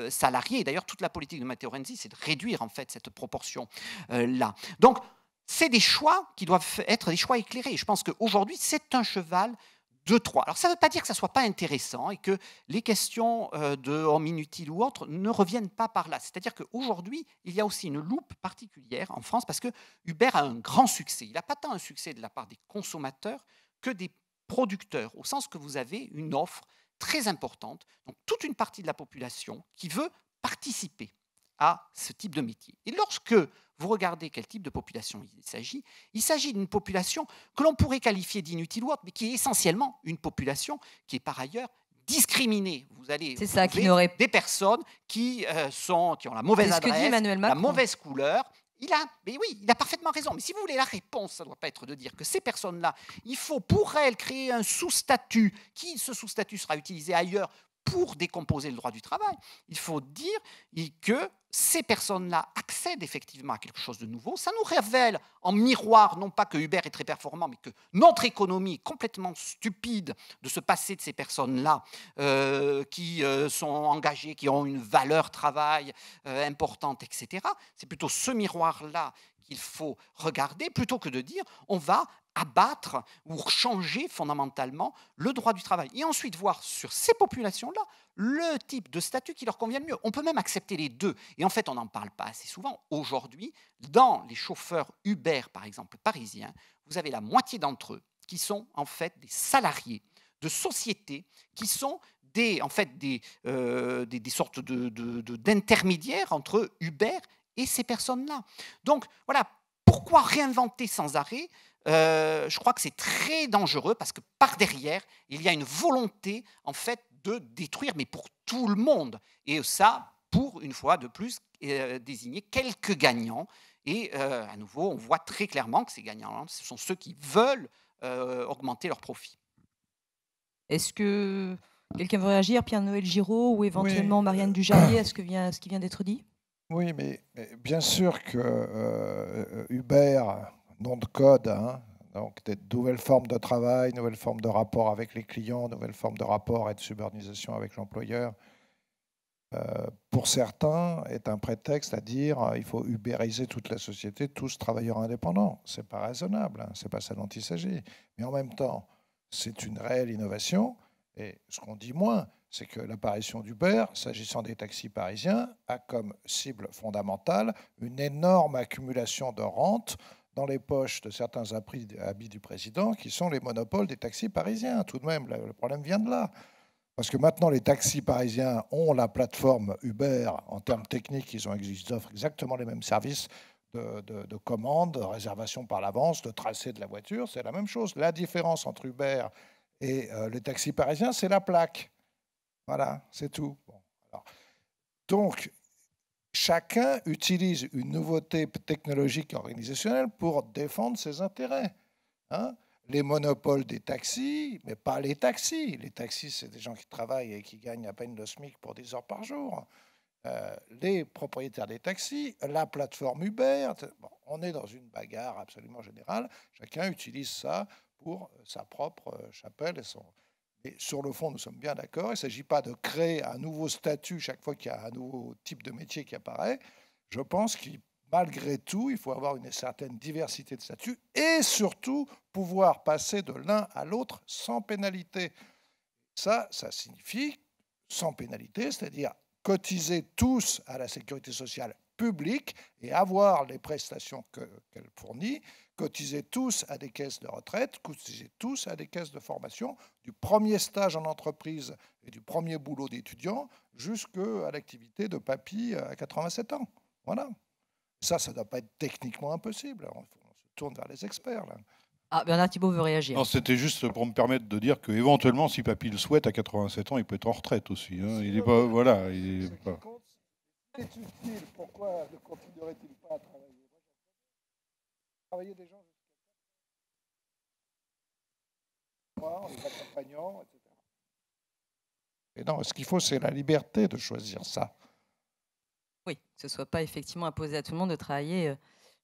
salariée. Et d'ailleurs, toute la politique de Matteo Renzi, c'est de réduire en fait cette proportion-là. Donc, c'est des choix qui doivent être des choix éclairés. Je pense qu'aujourd'hui, c'est un cheval de Troie. Alors, ça ne veut pas dire que ça ne soit pas intéressant et que les questions de homme inutile ou autre ne reviennent pas par là. C'est-à-dire qu'aujourd'hui, il y a aussi une loupe particulière en France parce que Uber a un grand succès. Il n'a pas tant un succès de la part des consommateurs que des producteurs, au sens que vous avez une offre très importante, donc toute une partie de la population qui veut participer à ce type de métier. Et lorsque vous regardez quel type de population il s'agit d'une population que l'on pourrait qualifier d'inutile ou autre, mais qui est essentiellement une population qui est par ailleurs discriminée. Vous allez trouver des personnes qui ont la mauvaise adresse, la mauvaise couleur. Mais oui, il a parfaitement raison. Mais si vous voulez, la réponse, ça ne doit pas être de dire que ces personnes-là, il faut pour elles créer un sous-statut, ce sous-statut sera utilisé ailleurs pour décomposer le droit du travail. Il faut dire que ces personnes-là accèdent effectivement à quelque chose de nouveau. Ça nous révèle en miroir, non pas que Uber est très performant, mais que notre économie est complètement stupide de se passer de ces personnes-là qui sont engagées, qui ont une valeur travail importante, etc. C'est plutôt ce miroir-là qu'il faut regarder, plutôt que de dire on va abattre ou changer fondamentalement le droit du travail. Et ensuite voir sur ces populations-là le type de statut qui leur convient le mieux. On peut même accepter les deux. Et en fait, on n'en parle pas assez souvent. Aujourd'hui, dans les chauffeurs Uber, par exemple, parisiens, vous avez la moitié d'entre eux qui sont en fait des salariés de sociétés qui sont des sortes d'intermédiaires entre Uber et ces personnes-là. Donc, voilà, pourquoi réinventer sans arrêt ? Je crois que c'est très dangereux parce que par derrière, il y a une volonté en fait de détruire, mais pour tout le monde. Et ça, pour une fois de plus, désigner quelques gagnants. Et à nouveau, on voit très clairement que ces gagnants, ce sont ceux qui veulent augmenter leurs profits. Est-ce que quelqu'un veut réagir, Pierre-Noël Giraud ou éventuellement Marianne Dujardin, à ce qui vient d'être dit ? Oui, mais bien sûr que Uber, nom de code, donc des nouvelles formes de travail, nouvelles formes de rapport avec les clients, nouvelles formes de rapport et de subordination avec l'employeur, pour certains, est un prétexte à dire il faut ubériser toute la société, tous travailleurs indépendants. Ce n'est pas raisonnable, ce n'est pas ça dont il s'agit. Mais en même temps, c'est une réelle innovation. Et ce qu'on dit moins, c'est que l'apparition d'Uber, s'agissant des taxis parisiens, a comme cible fondamentale une énorme accumulation de rentes dans les poches de certains habits du président, qui sont les monopoles des taxis parisiens. Tout de même, le problème vient de là. Parce que maintenant, les taxis parisiens ont la plateforme Uber. En termes techniques, ils offrent exactement les mêmes services de commande, de réservation par l'avance, de tracé de la voiture. C'est la même chose. La différence entre Uber et les taxis parisiens, c'est la plaque. Voilà, c'est tout. Bon, alors, donc, chacun utilise une nouveauté technologique et organisationnelle pour défendre ses intérêts. Les monopoles des taxis, mais pas les taxis. Les taxis, c'est des gens qui travaillent et qui gagnent à peine le SMIC pour 10 heures par jour. Les propriétaires des taxis, la plateforme Uber. Bon, on est dans une bagarre absolument générale. Chacun utilise ça pour sa propre chapelle et son... Et sur le fond, nous sommes bien d'accord. Il ne s'agit pas de créer un nouveau statut chaque fois qu'il y a un nouveau type de métier qui apparaît. Je pense que malgré tout, il faut avoir une certaine diversité de statuts et surtout pouvoir passer de l'un à l'autre sans pénalité. Ça signifie sans pénalité, c'est-à-dire cotiser tous à la sécurité sociale publique et avoir les prestations qu'elle fournit, cotiser tous à des caisses de retraite, cotiser tous à des caisses de formation, du premier stage en entreprise et du premier boulot d'étudiant jusqu'à l'activité de papy à 87 ans. Voilà. Ça ne doit pas être techniquement impossible. On se tourne vers les experts, là. Ah, Bernard Thibault veut réagir. Non, c'était juste pour me permettre de dire qu'éventuellement, si papy le souhaite, à 87 ans, il peut être en retraite aussi. Hein. Il n'est pas... Voilà. Il est pas... C'est utile. Pourquoi ne continuerait-il pas à travailler? Travailler des gens en les accompagnant, etc. Et non, ce qu'il faut, c'est la liberté de choisir ça. Oui, que ce ne soit pas effectivement imposé à tout le monde de travailler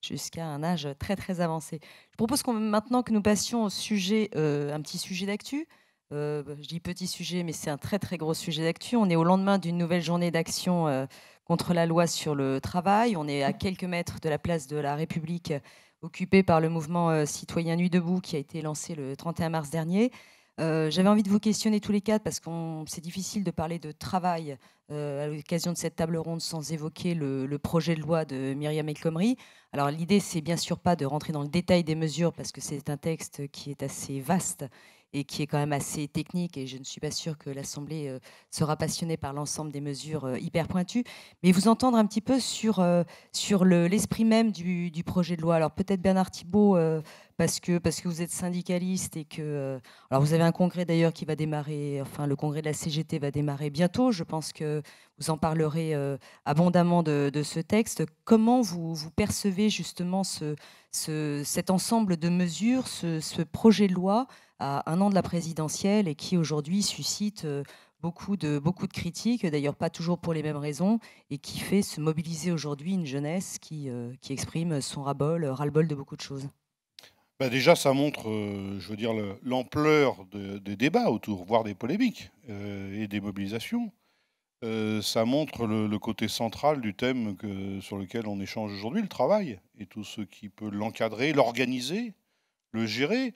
jusqu'à un âge très très avancé. Je propose maintenant que nous passions au sujet, un petit sujet d'actu. Je dis petit sujet, mais c'est un très très gros sujet d'actu. On est au lendemain d'une nouvelle journée d'action contre la loi sur le travail. On est à quelques mètres de la place de la République, occupée par le mouvement citoyen Nuit debout qui a été lancé le 31 mars dernier. J'avais envie de vous questionner tous les quatre parce que c'est difficile de parler de travail à l'occasion de cette table ronde sans évoquer le projet de loi de Myriam El Khomri. Alors l'idée, c'est bien sûr pas de rentrer dans le détail des mesures parce que c'est un texte qui est assez vaste et qui est quand même assez technique, et je ne suis pas sûre que l'Assemblée sera passionnée par l'ensemble des mesures hyper pointues, mais vous entendre un petit peu sur l'esprit même du projet de loi. Alors peut-être Bernard Thibault, parce que vous êtes syndicaliste et que... alors vous avez un congrès d'ailleurs qui va démarrer, enfin le congrès de la CGT va démarrer bientôt, je pense que vous en parlerez abondamment de ce texte. Comment vous percevez justement cet ensemble de mesures, ce projet de loi à un an de la présidentielle et qui aujourd'hui suscite beaucoup de critiques, d'ailleurs pas toujours pour les mêmes raisons, et qui fait se mobiliser aujourd'hui une jeunesse qui exprime son ras-le-bol de beaucoup de choses? Bah déjà, ça montre, je veux dire, l'ampleur des débats autour, voire des polémiques et des mobilisations. Ça montre le côté central du thème sur lequel on échange aujourd'hui, le travail, et tout ce qui peut l'encadrer, l'organiser, le gérer.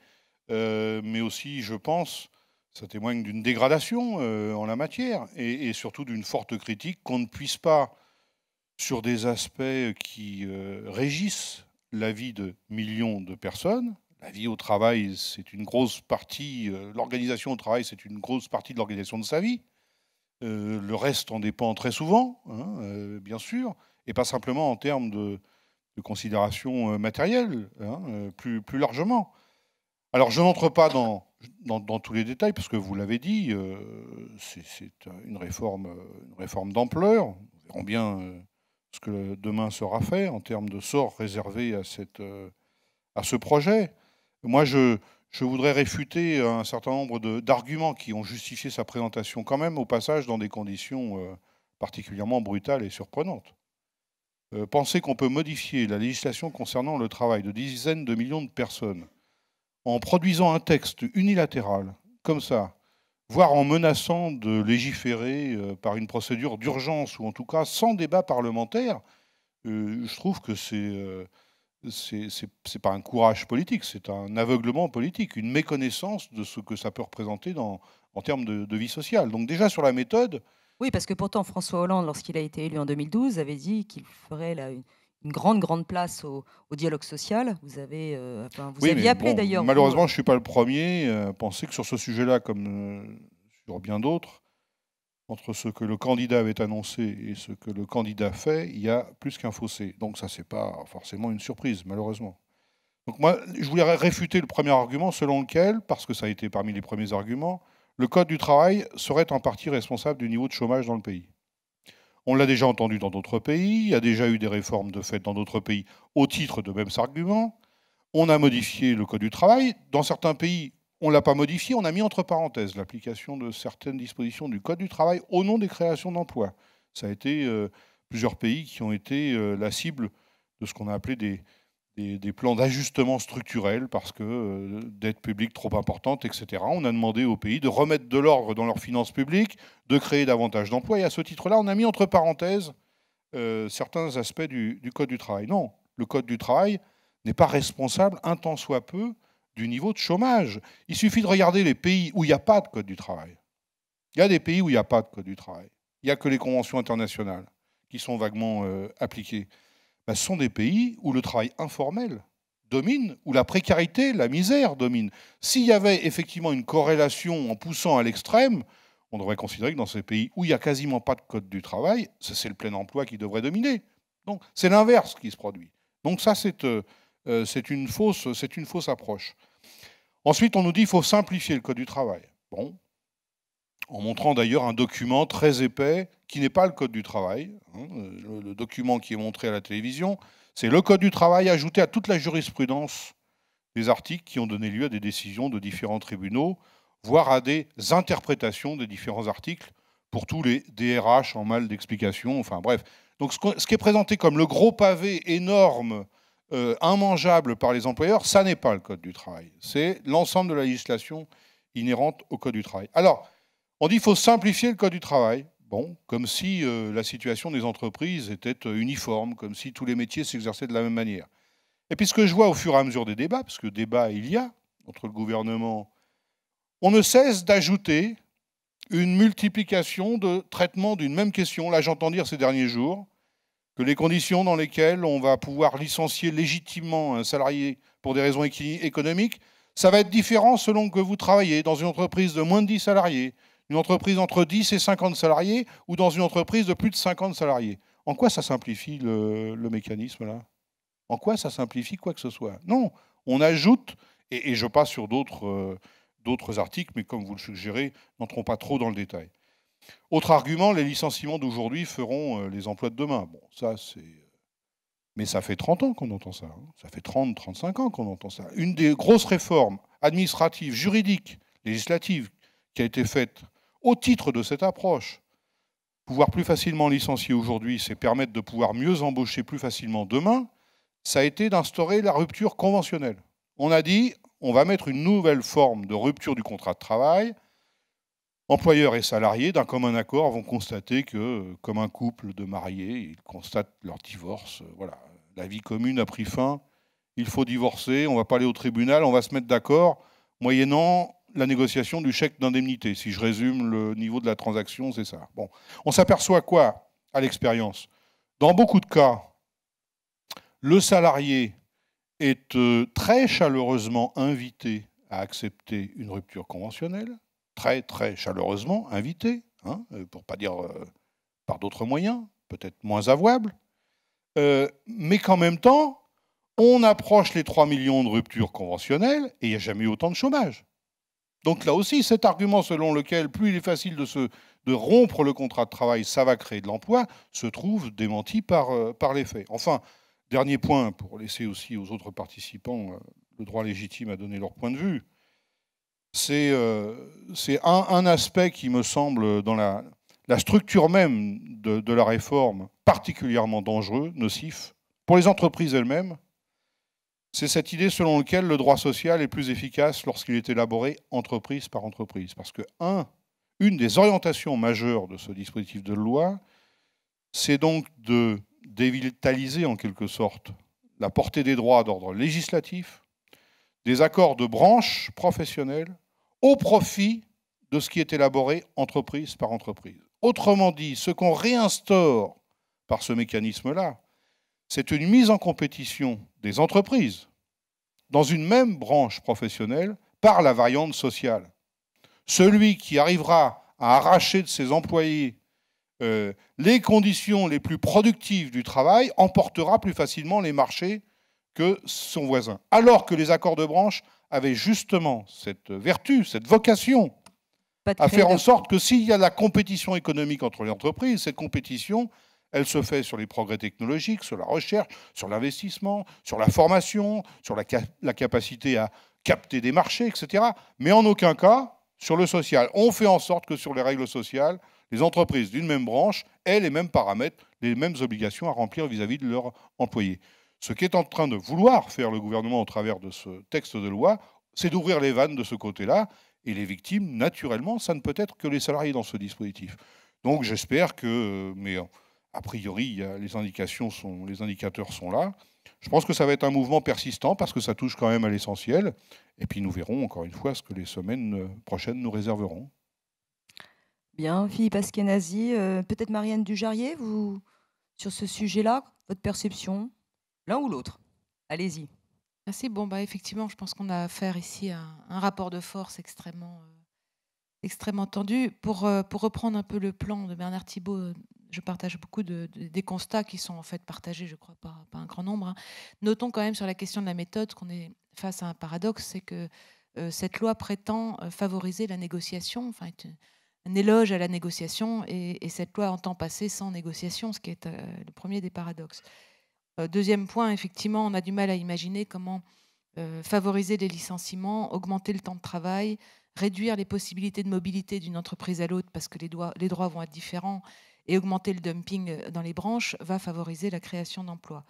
Mais aussi, je pense, ça témoigne d'une dégradation en la matière et surtout d'une forte critique qu'on ne puisse pas, sur des aspects qui régissent la vie de millions de personnes. La vie au travail, c'est une grosse partie, l'organisation au travail, c'est une grosse partie de l'organisation de sa vie. Le reste en dépend très souvent, hein, bien sûr, et pas simplement en termes de considération matérielle, hein, plus largement. Alors, je n'entre pas dans tous les détails, parce que vous l'avez dit, c'est une réforme d'ampleur. Nous verrons bien ce que demain sera fait en termes de sort réservé à ce projet. Moi, je voudrais réfuter un certain nombre d'arguments qui ont justifié sa présentation, quand même, au passage, dans des conditions particulièrement brutales et surprenantes. Penser qu'on peut modifier la législation concernant le travail de dizaines de millions de personnes en produisant un texte unilatéral, comme ça, voire en menaçant de légiférer par une procédure d'urgence, ou en tout cas sans débat parlementaire, je trouve que c'est pas un courage politique, c'est un aveuglement politique, une méconnaissance de ce que ça peut représenter en termes de vie sociale. Donc déjà sur la méthode... Oui, parce que pourtant François Hollande, lorsqu'il a été élu en 2012, avait dit qu'il ferait une grande place au dialogue social. Vous avez, vous aviez appelé d'ailleurs... Malheureusement, je ne suis pas le premier à penser que sur ce sujet-là, comme sur bien d'autres, entre ce que le candidat avait annoncé et ce que le candidat fait, il y a plus qu'un fossé. Donc ça, ce n'est pas forcément une surprise, malheureusement. Donc moi, je voulais réfuter le premier argument selon lequel, parce que ça a été parmi les premiers arguments, le Code du travail serait en partie responsable du niveau de chômage dans le pays. On l'a déjà entendu dans d'autres pays, il y a déjà eu des réformes de fait dans d'autres pays au titre de mêmes arguments. On a modifié le Code du travail. Dans certains pays, on ne l'a pas modifié, on a mis entre parenthèses l'application de certaines dispositions du Code du travail au nom des créations d'emplois. Ça a été plusieurs pays qui ont été la cible de ce qu'on a appelé des plans d'ajustement structurel parce que dette publique trop importante, etc. On a demandé aux pays de remettre de l'ordre dans leurs finances publiques, de créer davantage d'emplois. Et à ce titre-là, on a mis entre parenthèses certains aspects du Code du travail. Non, le Code du travail n'est pas responsable, un tant soit peu, du niveau de chômage. Il suffit de regarder les pays où il n'y a pas de Code du travail. Il y a des pays où il n'y a pas de Code du travail. il n'y a que les conventions internationales qui sont vaguement appliquées. Ben, ce sont des pays où le travail informel domine, où la précarité, la misère domine. S'il y avait effectivement une corrélation en poussant à l'extrême, on devrait considérer que dans ces pays où il n'y a quasiment pas de code du travail, c'est le plein emploi qui devrait dominer. Donc c'est l'inverse qui se produit. Donc ça, c'est une fausse approche. Ensuite, on nous dit qu'il faut simplifier le code du travail. Bon, en montrant d'ailleurs un document très épais qui n'est pas le code du travail. Le document qui est montré à la télévision, c'est le code du travail ajouté à toute la jurisprudence des articles qui ont donné lieu à des décisions de différents tribunaux, voire à des interprétations des différents articles pour tous les DRH en mal d'explication. Enfin bref. Donc ce qui est présenté comme le gros pavé énorme, immangeable par les employeurs, ça n'est pas le code du travail. C'est l'ensemble de la législation inhérente au code du travail. Alors, on dit qu'il faut simplifier le code du travail. Bon, comme si la situation des entreprises était uniforme, comme si tous les métiers s'exerçaient de la même manière. Et puis ce que je vois au fur et à mesure des débats, parce que débat il y a entre le gouvernement, on ne cesse d'ajouter une multiplication de traitements d'une même question. Là, j'entends dire ces derniers jours que les conditions dans lesquelles on va pouvoir licencier légitimement un salarié pour des raisons économiques, ça va être différent selon que vous travaillez dans une entreprise de moins de 10 salariés, une entreprise entre 10 et 50 salariés ou dans une entreprise de plus de 50 salariés. En quoi ça simplifie le mécanisme là? En quoi ça simplifie quoi que ce soit? Non, on ajoute, et je passe sur d'autres articles, mais comme vous le suggérez, n'entrons pas trop dans le détail. Autre argument, les licenciements d'aujourd'hui feront les emplois de demain. Bon, ça c'est... Mais ça fait 30 ans qu'on entend ça. Ça fait 30, 35 ans qu'on entend ça. Une des grosses réformes administratives, juridiques, législatives qui a été faite au titre de cette approche, pouvoir plus facilement licencier aujourd'hui, c'est permettre de pouvoir mieux embaucher plus facilement demain, ça a été d'instaurer la rupture conventionnelle. On a dit, on va mettre une nouvelle forme de rupture du contrat de travail. Employeurs et salariés, d'un commun accord, vont constater que, comme un couple de mariés, ils constatent leur divorce. Voilà, la vie commune a pris fin, il faut divorcer, on ne va pas aller au tribunal, on va se mettre d'accord, moyennant la négociation du chèque d'indemnité. Si je résume le niveau de la transaction, c'est ça. Bon. On s'aperçoit quoi à l'expérience? Dans beaucoup de cas, le salarié est très chaleureusement invité à accepter une rupture conventionnelle, très, très chaleureusement invité, hein, pour ne pas dire par d'autres moyens, peut-être moins avouables, mais qu'en même temps, on approche les 3 millions de ruptures conventionnelles et il n'y a jamais eu autant de chômage. Donc là aussi, cet argument selon lequel plus il est facile de rompre le contrat de travail, ça va créer de l'emploi, se trouve démenti par les faits. Enfin, dernier point, pour laisser aussi aux autres participants le droit légitime à donner leur point de vue, c'est un aspect qui me semble, dans la structure même de la réforme, particulièrement dangereux, nocif, pour les entreprises elles-mêmes. C'est cette idée selon laquelle le droit social est plus efficace lorsqu'il est élaboré entreprise par entreprise. Parce que, une des orientations majeures de ce dispositif de loi, c'est donc de dévitaliser en quelque sorte la portée des droits d'ordre législatif, des accords de branche professionnelle, au profit de ce qui est élaboré entreprise par entreprise. Autrement dit, ce qu'on réinstaure par ce mécanisme-là, c'est une mise en compétition des entreprises dans une même branche professionnelle par la variante sociale. Celui qui arrivera à arracher de ses employés les conditions les plus productives du travail emportera plus facilement les marchés que son voisin. Alors que les accords de branche avaient justement cette vertu, cette vocation, à faire en sorte que s'il y a la compétition économique entre les entreprises, cette compétition, elle se fait sur les progrès technologiques, sur la recherche, sur l'investissement, sur la formation, sur la capacité à capter des marchés, etc. Mais en aucun cas sur le social. On fait en sorte que sur les règles sociales, les entreprises d'une même branche aient les mêmes paramètres, les mêmes obligations à remplir vis-à-vis de leurs employés. Ce qu'est en train de vouloir faire le gouvernement au travers de ce texte de loi, c'est d'ouvrir les vannes de ce côté-là. Et les victimes, naturellement, ça ne peut être que les salariés dans ce dispositif. Donc j'espère que... mais a priori, les indicateurs sont là. Je pense que ça va être un mouvement persistant parce que ça touche quand même à l'essentiel. Et puis nous verrons encore une fois ce que les semaines prochaines nous réserveront. Bien, Philippe Askenazi, peut-être Marianne Dujarrier, vous, sur ce sujet-là, votre perception, l'un ou l'autre? Allez-y. Merci. Bon, effectivement, je pense qu'on a affaire ici à un rapport de force extrêmement tendu. Pour reprendre un peu le plan de Bernard Thibault, je partage beaucoup des constats qui sont en fait partagés, je crois, par un grand nombre. Hein. Notons quand même sur la question de la méthode qu'on est face à un paradoxe, c'est que cette loi prétend favoriser la négociation, enfin un éloge à la négociation, et cette loi entend passer sans négociation, ce qui est le premier des paradoxes. Deuxième point, effectivement, on a du mal à imaginer comment favoriser les licenciements, augmenter le temps de travail, réduire les possibilités de mobilité d'une entreprise à l'autre parce que les droits vont être différents, et augmenter le dumping dans les branches va favoriser la création d'emplois.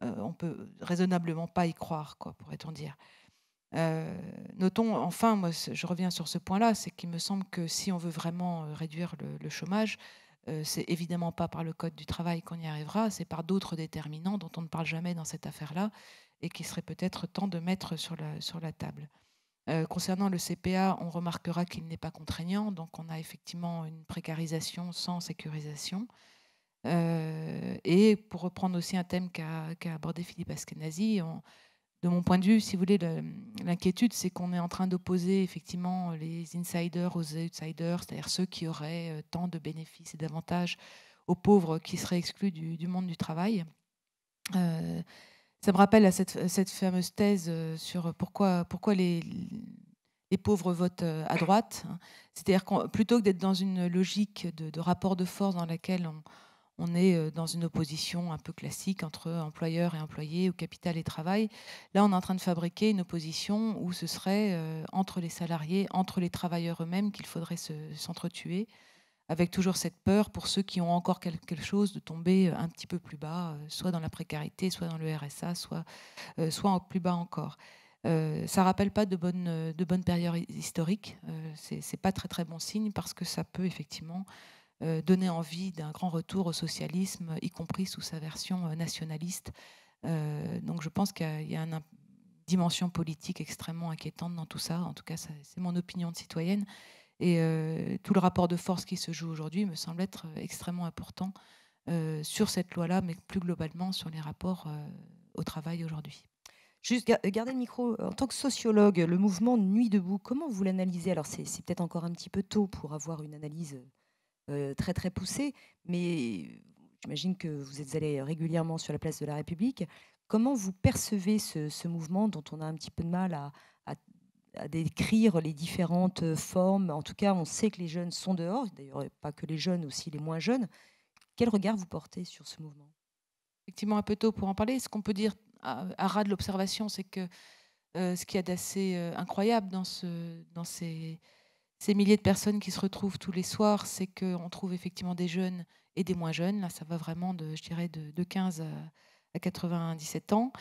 On peut raisonnablement pas y croire, quoi, pourrait-on dire. Notons enfin, moi je reviens sur ce point-là, c'est qu'il me semble que si on veut vraiment réduire le chômage, c'est évidemment pas par le Code du travail qu'on y arrivera, c'est par d'autres déterminants dont on ne parle jamais dans cette affaire-là et qui serait peut-être temps de mettre sur la table. Concernant le CPA, on remarquera qu'il n'est pas contraignant, donc on a effectivement une précarisation sans sécurisation. Et pour reprendre aussi un thème qu'a abordé Philippe Askenazi, de mon point de vue, si vous voulez, l'inquiétude, c'est qu'on est en train d'opposer effectivement les insiders aux outsiders, c'est-à-dire ceux qui auraient tant de bénéfices et d'avantages aux pauvres qui seraient exclus du monde du travail. Ça me rappelle à cette fameuse thèse sur pourquoi les pauvres votent à droite. C'est-à-dire que plutôt que d'être dans une logique de rapport de force dans laquelle on est dans une opposition un peu classique entre employeurs et employés, ou capital et travail. Là, on est en train de fabriquer une opposition où ce serait entre les salariés, entre les travailleurs eux-mêmes qu'il faudrait s'entretuer, avec toujours cette peur pour ceux qui ont encore quelque chose de tomber un petit peu plus bas, soit dans la précarité, soit dans le RSA, soit plus bas encore. Ça ne rappelle pas de bonnes périodes historiques. C'est pas très bon signe parce que ça peut effectivement donner envie d'un grand retour au socialisme, y compris sous sa version nationaliste. Donc je pense qu'il y a une dimension politique extrêmement inquiétante dans tout ça. En tout cas, c'est mon opinion de citoyenne. Et tout le rapport de force qui se joue aujourd'hui me semble être extrêmement important sur cette loi-là, mais plus globalement sur les rapports au travail aujourd'hui. Juste gardez le micro. En tant que sociologue, le mouvement Nuit debout, comment vous l'analysez? Alors c'est peut-être encore un petit peu tôt pour avoir une analyse très poussée, mais j'imagine que vous êtes allé régulièrement sur la place de la République. Comment vous percevez ce mouvement dont on a un petit peu de mal à décrire les différentes formes? En tout cas, on sait que les jeunes sont dehors, d'ailleurs pas que les jeunes, aussi les moins jeunes. Quel regard vous portez sur ce mouvement? Effectivement, un peu tôt pour en parler. Ce qu'on peut dire à ras de l'observation, c'est que ce qu'il y a d'assez incroyable dans ces milliers de personnes qui se retrouvent tous les soirs, c'est qu'on trouve effectivement des jeunes et des moins jeunes. Là, ça va vraiment de 15 à 97 ans.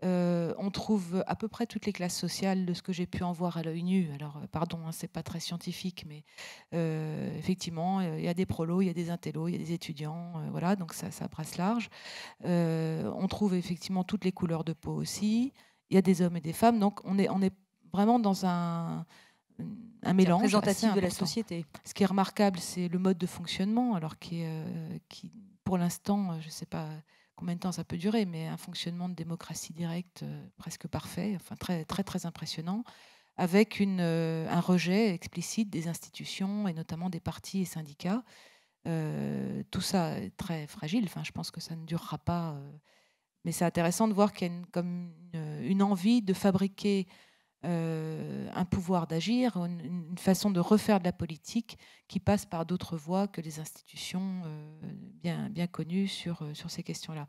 On trouve à peu près toutes les classes sociales de ce que j'ai pu en voir à l'œil nu. Alors, pardon, hein, c'est pas très scientifique, mais effectivement, il y a des prolos, il y a des intellos, il y a des étudiants, voilà, donc ça brasse large. On trouve effectivement toutes les couleurs de peau aussi. Il y a des hommes et des femmes, donc on est vraiment dans un mélange représentatif de la société. Ce qui est remarquable, c'est le mode de fonctionnement, alors qui pour l'instant, je ne sais pas combien de temps ça peut durer, mais un fonctionnement de démocratie directe presque parfait, enfin très impressionnant, avec un rejet explicite des institutions et notamment des partis et syndicats. Tout ça est très fragile. Enfin, je pense que ça ne durera pas. Mais c'est intéressant de voir qu'il y a une envie de fabriquer un pouvoir d'agir, une façon de refaire de la politique qui passe par d'autres voies que les institutions bien connues sur ces questions-là.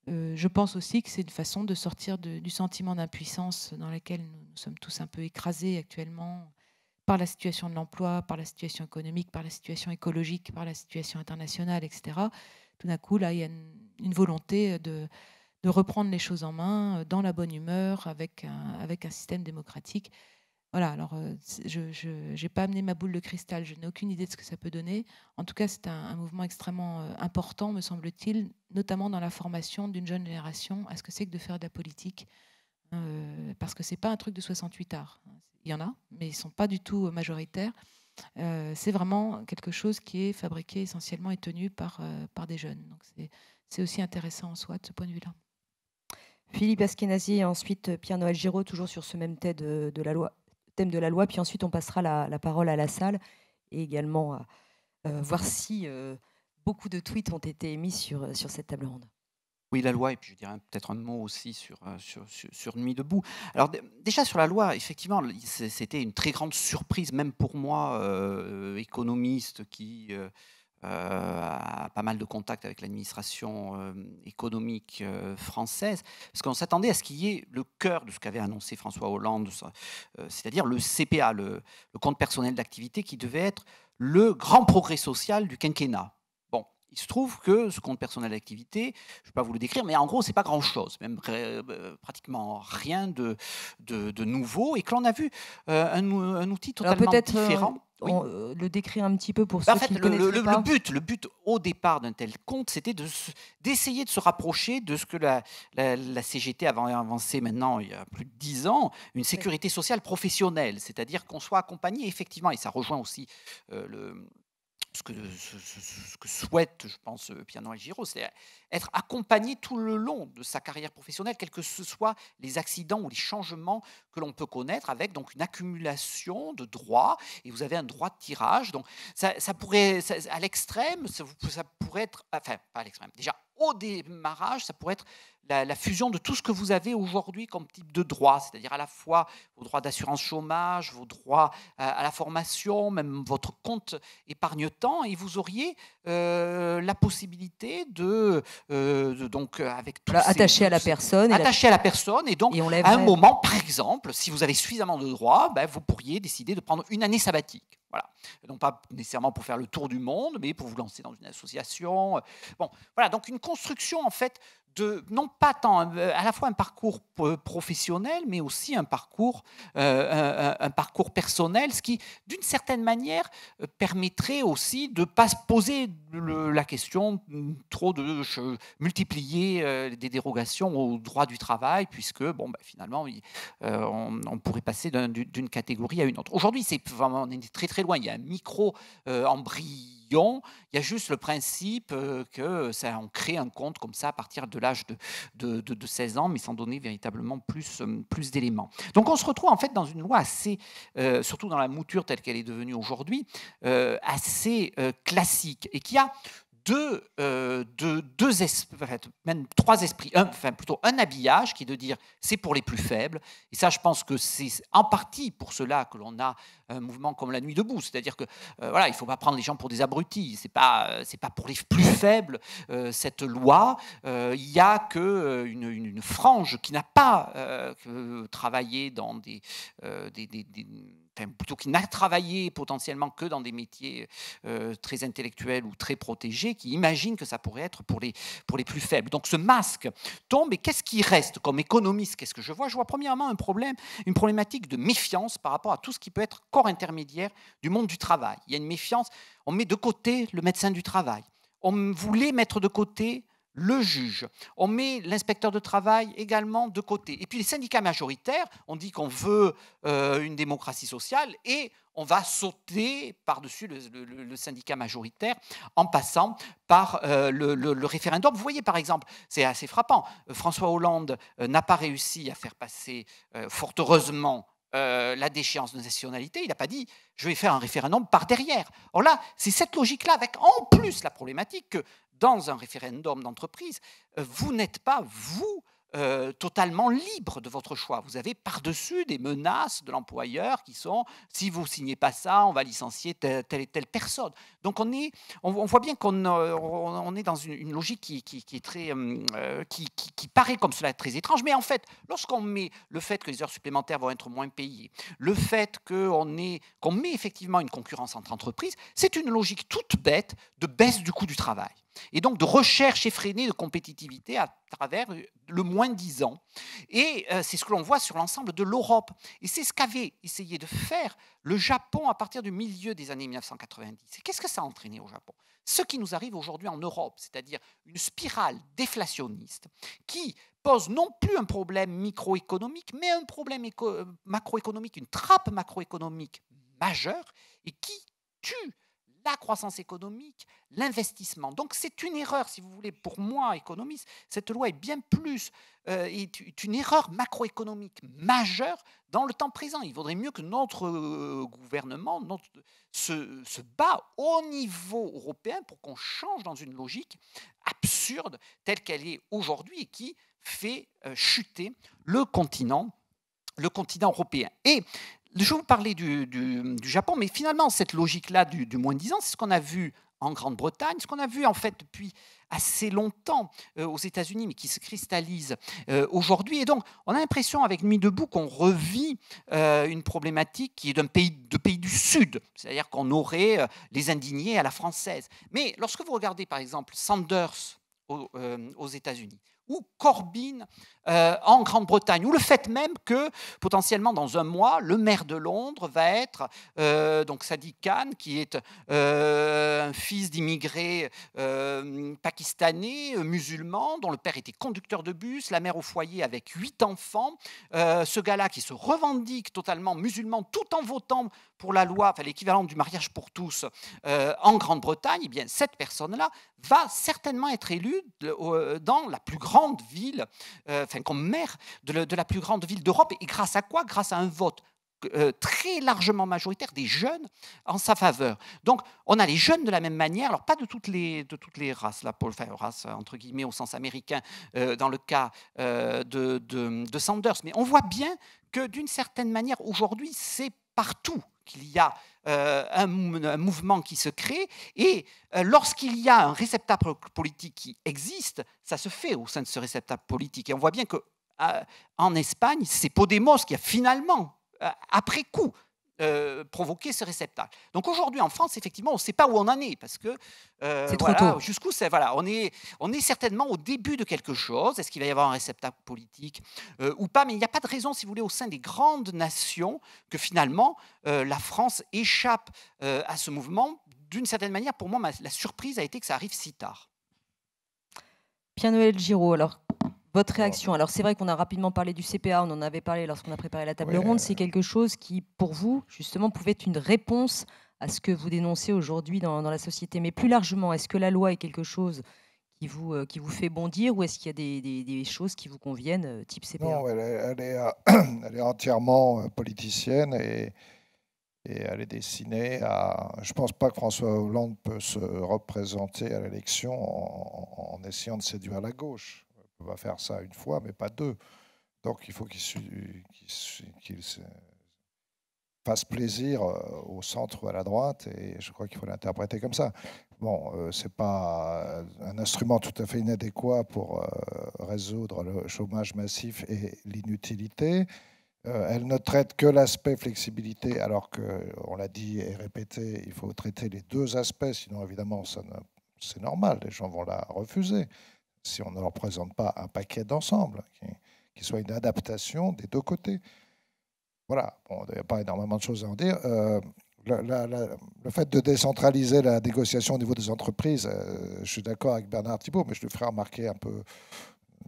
Je pense aussi que c'est une façon de sortir du sentiment d'impuissance dans lequel nous sommes tous un peu écrasés actuellement par la situation de l'emploi, par la situation économique, par la situation écologique, par la situation internationale, etc. Tout d'un coup, là, il y a une volonté de reprendre les choses en main dans la bonne humeur, avec un système démocratique. Voilà, alors je n'ai pas amené ma boule de cristal, je n'ai aucune idée de ce que ça peut donner. En tout cas, c'est un mouvement extrêmement important, me semble-t-il, notamment dans la formation d'une jeune génération à ce que c'est que de faire de la politique. Parce que ce n'est pas un truc de 68 arts. Il y en a, mais ils ne sont pas du tout majoritaires. c'est vraiment quelque chose qui est fabriqué essentiellement et tenu par des jeunes. Donc c'est aussi intéressant en soi de ce point de vue-là. Philippe Askenazi et ensuite Pierre-Noël Giraud, toujours sur ce même thème de la loi. Puis ensuite, on passera la parole à la salle et également à voir si beaucoup de tweets ont été émis sur cette table ronde. Oui, la loi, et puis je dirais peut-être un mot aussi sur Nuit debout. Alors déjà sur la loi, effectivement, c'était une très grande surprise, même pour moi, économiste, qui a pas mal de contacts avec l'administration économique française, parce qu'on s'attendait à ce qu'il y ait le cœur de ce qu'avait annoncé François Hollande, c'est-à-dire le CPA, le compte personnel d'activité, qui devait être le grand progrès social du quinquennat. Il se trouve que ce compte personnel d'activité, je ne vais pas vous le décrire, mais en gros, ce n'est pas grand-chose, même pratiquement rien de nouveau, et que l'on a vu un outil totalement différent. Oui. Le décrire un petit peu pour ceux qui ne connaissent pas. Le but au départ d'un tel compte, c'était d'essayer de se rapprocher de ce que la CGT avait avancé maintenant, il y a plus de 10 ans, une sécurité sociale professionnelle, c'est-à-dire qu'on soit accompagné, effectivement, et ça rejoint aussi ce que souhaite, je pense, Pierre-Noël Giraud, c'est être accompagné tout le long de sa carrière professionnelle, quels que ce soient les accidents ou les changements que l'on peut connaître, avec donc une accumulation de droits, et vous avez un droit de tirage. Donc ça pourrait, à l'extrême, ça pourrait être, enfin pas à l'extrême, déjà au démarrage, ça pourrait être la fusion de tout ce que vous avez aujourd'hui comme type de droit, c'est-à-dire à la fois vos droits d'assurance chômage, vos droits à la formation, même votre compte épargne-temps, et vous auriez la possibilité donc avec tout attaché à la personne, attaché à la personne, et donc à un moment, par exemple, si vous avez suffisamment de droits, vous pourriez décider de prendre une année sabbatique. Voilà. Non pas nécessairement pour faire le tour du monde, mais pour vous lancer dans une association. Bon, voilà, donc une construction en fait non pas tant à la fois un parcours professionnel, mais aussi un parcours personnel, ce qui, d'une certaine manière, permettrait aussi de ne pas se poser la question trop de multiplier des dérogations au droit du travail, puisque finalement, on pourrait passer d'une catégorie à une autre. Aujourd'hui, on est très très loin. Il y a un micro-embryon. Il y a juste le principe qu'on crée un compte comme ça à partir de l'âge de 16 ans, mais sans donner véritablement plus d'éléments. Donc on se retrouve en fait dans une loi assez, surtout dans la mouture telle qu'elle est devenue aujourd'hui, assez classique, et qui a même trois esprits, plutôt un habillage qui est de dire c'est pour les plus faibles, et ça je pense que c'est en partie pour cela que l'on a un mouvement comme la Nuit debout, c'est-à-dire que il ne faut pas prendre les gens pour des abrutis, c'est pas pour les plus faibles cette loi, il n'y a qu'une frange qui n'a pas travaillé dans plutôt qui n'a travaillé potentiellement que dans des métiers très intellectuels ou très protégés, qui imaginent que ça pourrait être pour les plus faibles. Donc ce masque tombe, et qu'est-ce qui reste comme économiste? Qu'est-ce que je vois? Je vois premièrement une problématique de méfiance par rapport à tout ce qui peut être corps intermédiaire du monde du travail. Il y a une méfiance, on met de côté le médecin du travail, on voulait mettre de côté le juge, on met l'inspecteur de travail également de côté. Et puis les syndicats majoritaires, on dit qu'on veut une démocratie sociale, et on va sauter par-dessus le syndicat majoritaire en passant par le référendum. Vous voyez par exemple, c'est assez frappant, François Hollande n'a pas réussi à faire passer, fort heureusement, la déchéance de nationalité. Il n'a pas dit « je vais faire un référendum par derrière ». Or là, c'est cette logique-là, avec en plus la problématique que dans un référendum d'entreprise, vous n'êtes pas, vous, totalement libre de votre choix. Vous avez par-dessus des menaces de l'employeur qui sont « si vous ne signez pas ça, on va licencier telle et telle personne ». Donc on voit bien qu'on est dans une logique qui est très, qui paraît comme cela très étrange, mais en fait, lorsqu'on met le fait que les heures supplémentaires vont être moins payées, le fait qu'on met effectivement une concurrence entre entreprises, c'est une logique toute bête de baisse du coût du travail, et donc de recherche effrénée de compétitivité à travers le moins 10 ans. Et c'est ce que l'on voit sur l'ensemble de l'Europe. Et c'est ce qu'avait essayé de faire le Japon à partir du milieu des années 1990. Et qu'est-ce que ça a entraîné au Japon? Ce qui nous arrive aujourd'hui en Europe, c'est-à-dire une spirale déflationniste qui pose non plus un problème microéconomique, mais un problème macroéconomique, une trappe macroéconomique majeure, et qui tue la croissance économique, l'investissement. Donc c'est une erreur, si vous voulez, pour moi, économiste, cette loi est bien plus, est une erreur macroéconomique majeure dans le temps présent. Il vaudrait mieux que notre gouvernement se bat au niveau européen pour qu'on change dans une logique absurde telle qu'elle est aujourd'hui et qui fait chuter le continent européen. Et je vais vous parler du Japon, mais finalement, cette logique-là du moins 10 ans, c'est ce qu'on a vu en Grande-Bretagne, ce qu'on a vu en fait depuis assez longtemps aux États-Unis, mais qui se cristallise aujourd'hui. Et donc, on a l'impression avec Nuit debout qu'on revit une problématique qui est de pays du Sud, c'est-à-dire qu'on aurait les indignés à la française. Mais lorsque vous regardez par exemple Sanders aux États-Unis, ou Corbyn en Grande-Bretagne, ou le fait même que potentiellement dans un mois, le maire de Londres va être donc Sadiq Khan, qui est un fils d'immigrés pakistanais, musulmans, dont le père était conducteur de bus, la mère au foyer avec 8 enfants. Ce gars-là qui se revendique totalement musulman tout en votant pour la loi, enfin l'équivalent du mariage pour tous en Grande-Bretagne, eh bien cette personne-là va certainement être élue dans la plus grande ville, comme maire de la plus grande ville d'Europe. Et grâce à quoi? Grâce à un vote très largement majoritaire des jeunes en sa faveur. Donc, on a les jeunes de la même manière, alors pas de toutes les races, là, races entre guillemets au sens américain, dans le cas de Sanders, mais on voit bien que d'une certaine manière, aujourd'hui, c'est partout qu'il y a un mouvement qui se crée, et lorsqu'il y a un réceptacle politique qui existe, ça se fait au sein de ce réceptacle politique. Et on voit bien qu'en Espagne, c'est Podemos qui a finalement, après coup, provoqué ce réceptacle. Donc aujourd'hui en France, effectivement, on ne sait pas où on en est, parce que c'est trop tôt. Jusqu'où c'est, voilà, on est certainement au début de quelque chose. Est-ce qu'il va y avoir un réceptacle politique ou pas? Mais il n'y a pas de raison, si vous voulez, au sein des grandes nations, que finalement la France échappe à ce mouvement. D'une certaine manière, pour moi, la surprise a été que ça arrive si tard. Pierre-Noël Giraud, alors votre réaction? Alors c'est vrai qu'on a rapidement parlé du CPA, on en avait parlé lorsqu'on a préparé la table ronde. C'est quelque chose qui, pour vous, justement, pouvait être une réponse à ce que vous dénoncez aujourd'hui dans la société. Mais plus largement, est-ce que la loi est quelque chose qui vous fait bondir, ou est-ce qu'il y a des choses qui vous conviennent, type CPA? Non, elle est entièrement politicienne et elle est destinée à... Je ne pense pas que François Hollande peut se représenter à l'élection en essayant de séduire la gauche. On va faire ça une fois, mais pas deux. Donc il faut qu'il fasse plaisir au centre ou à la droite, et je crois qu'il faut l'interpréter comme ça. Bon, ce n'est pas un instrument tout à fait inadéquat pour résoudre le chômage massif et l'inutilité. Elle ne traite que l'aspect flexibilité, alors qu'on l'a dit et répété, il faut traiter les deux aspects, sinon évidemment c'est normal, les gens vont la refuser si on ne leur présente pas un paquet d'ensemble, qui soit une adaptation des deux côtés. Voilà, bon, il n'y a pas énormément de choses à en dire. Le fait de décentraliser la négociation au niveau des entreprises, je suis d'accord avec Bernard Thibault, mais je le ferai remarquer un peu,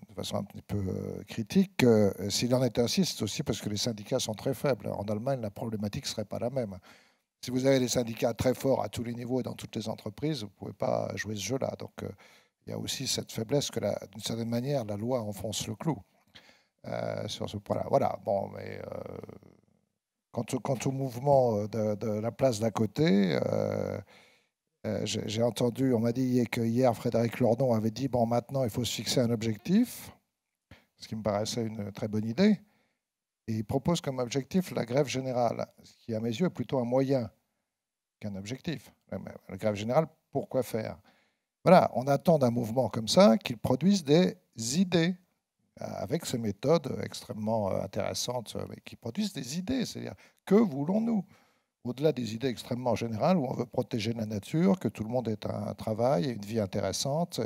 de façon un petit peu critique, s'il en est ainsi, c'est aussi parce que les syndicats sont très faibles. En Allemagne, la problématique ne serait pas la même. Si vous avez des syndicats très forts à tous les niveaux et dans toutes les entreprises, vous ne pouvez pas jouer ce jeu-là. Donc, il y a aussi cette faiblesse que, d'une certaine manière, la loi enfonce le clou sur ce point-là. Voilà, bon, mais quant au mouvement de la place d'à côté, j'ai entendu, on m'a dit que hier, Frédéric Lordon avait dit, bon, maintenant, il faut se fixer un objectif, ce qui me paraissait une très bonne idée, et il propose comme objectif la grève générale, ce qui, à mes yeux, est plutôt un moyen qu'un objectif. La grève générale, pourquoi faire? Voilà, on attend d'un mouvement comme ça qu'il produise des idées, avec ces méthodes extrêmement intéressantes, mais qui produisent des idées. C'est-à-dire, que voulons-nous? Au-delà des idées extrêmement générales où on veut protéger la nature, que tout le monde ait un travail et une vie intéressante,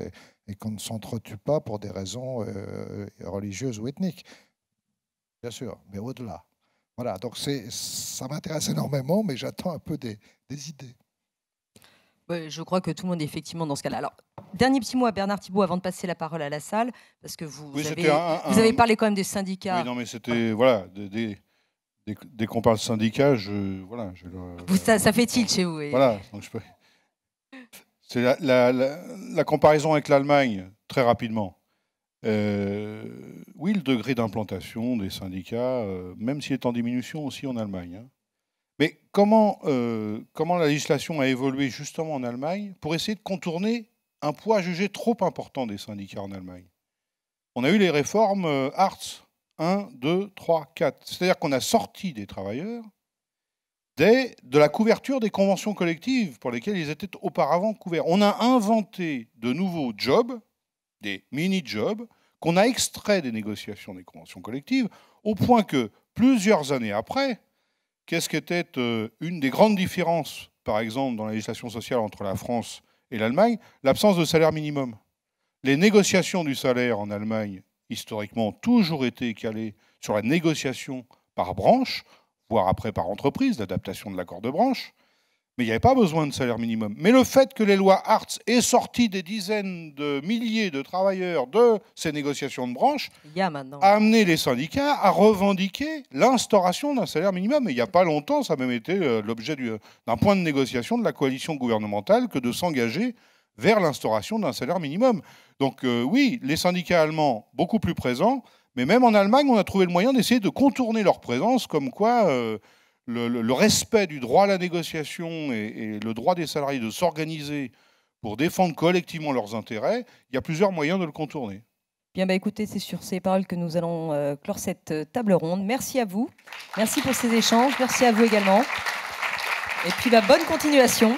et qu'on ne s'entretue pas pour des raisons religieuses ou ethniques. Bien sûr, mais au-delà. Voilà, donc ça m'intéresse énormément, mais j'attends un peu des idées. Je crois que tout le monde est effectivement dans ce cas-là. Alors, dernier petit mot à Bernard Thibault avant de passer la parole à la salle, parce que vous avez parlé quand même des syndicats. Oui, non, mais c'était voilà, des dès qu'on parle syndicat, voilà. Ça fait tilt chez vous. Voilà. Donc c'est la comparaison avec l'Allemagne, très rapidement. Oui, le degré d'implantation des syndicats, même s'il est en diminution aussi en Allemagne. Hein. Mais comment la législation a évolué justement en Allemagne pour essayer de contourner un poids jugé trop important des syndicats en Allemagne? On a eu les réformes Hartz 1, 2, 3, 4. C'est-à-dire qu'on a sorti des travailleurs de la couverture des conventions collectives pour lesquelles ils étaient auparavant couverts. On a inventé de nouveaux jobs, des mini-jobs, qu'on a extraits des négociations des conventions collectives, au point que, plusieurs années après, qu'est-ce qu'était une des grandes différences, par exemple, dans la législation sociale entre la France et l'Allemagne? L'absence de salaire minimum. Les négociations du salaire en Allemagne, historiquement, ont toujours été calées sur la négociation par branche, voire après par entreprise, l'adaptation de l'accord de branche. Mais il n'y avait pas besoin de salaire minimum. Mais le fait que les lois Hartz aient sorti des dizaines de milliers de travailleurs de ces négociations de branche a amené les syndicats à revendiquer l'instauration d'un salaire minimum. Et il n'y a pas longtemps, ça a même été l'objet d'un point de négociation de la coalition gouvernementale que de s'engager vers l'instauration d'un salaire minimum. Donc oui, les syndicats allemands, beaucoup plus présents, mais même en Allemagne, on a trouvé le moyen d'essayer de contourner leur présence, comme quoi le respect du droit à la négociation et le droit des salariés de s'organiser pour défendre collectivement leurs intérêts, il y a plusieurs moyens de le contourner. Bien, écoutez, c'est sur ces paroles que nous allons clore cette table ronde. Merci à vous. Merci pour ces échanges. Merci à vous également. Et puis, bonne continuation.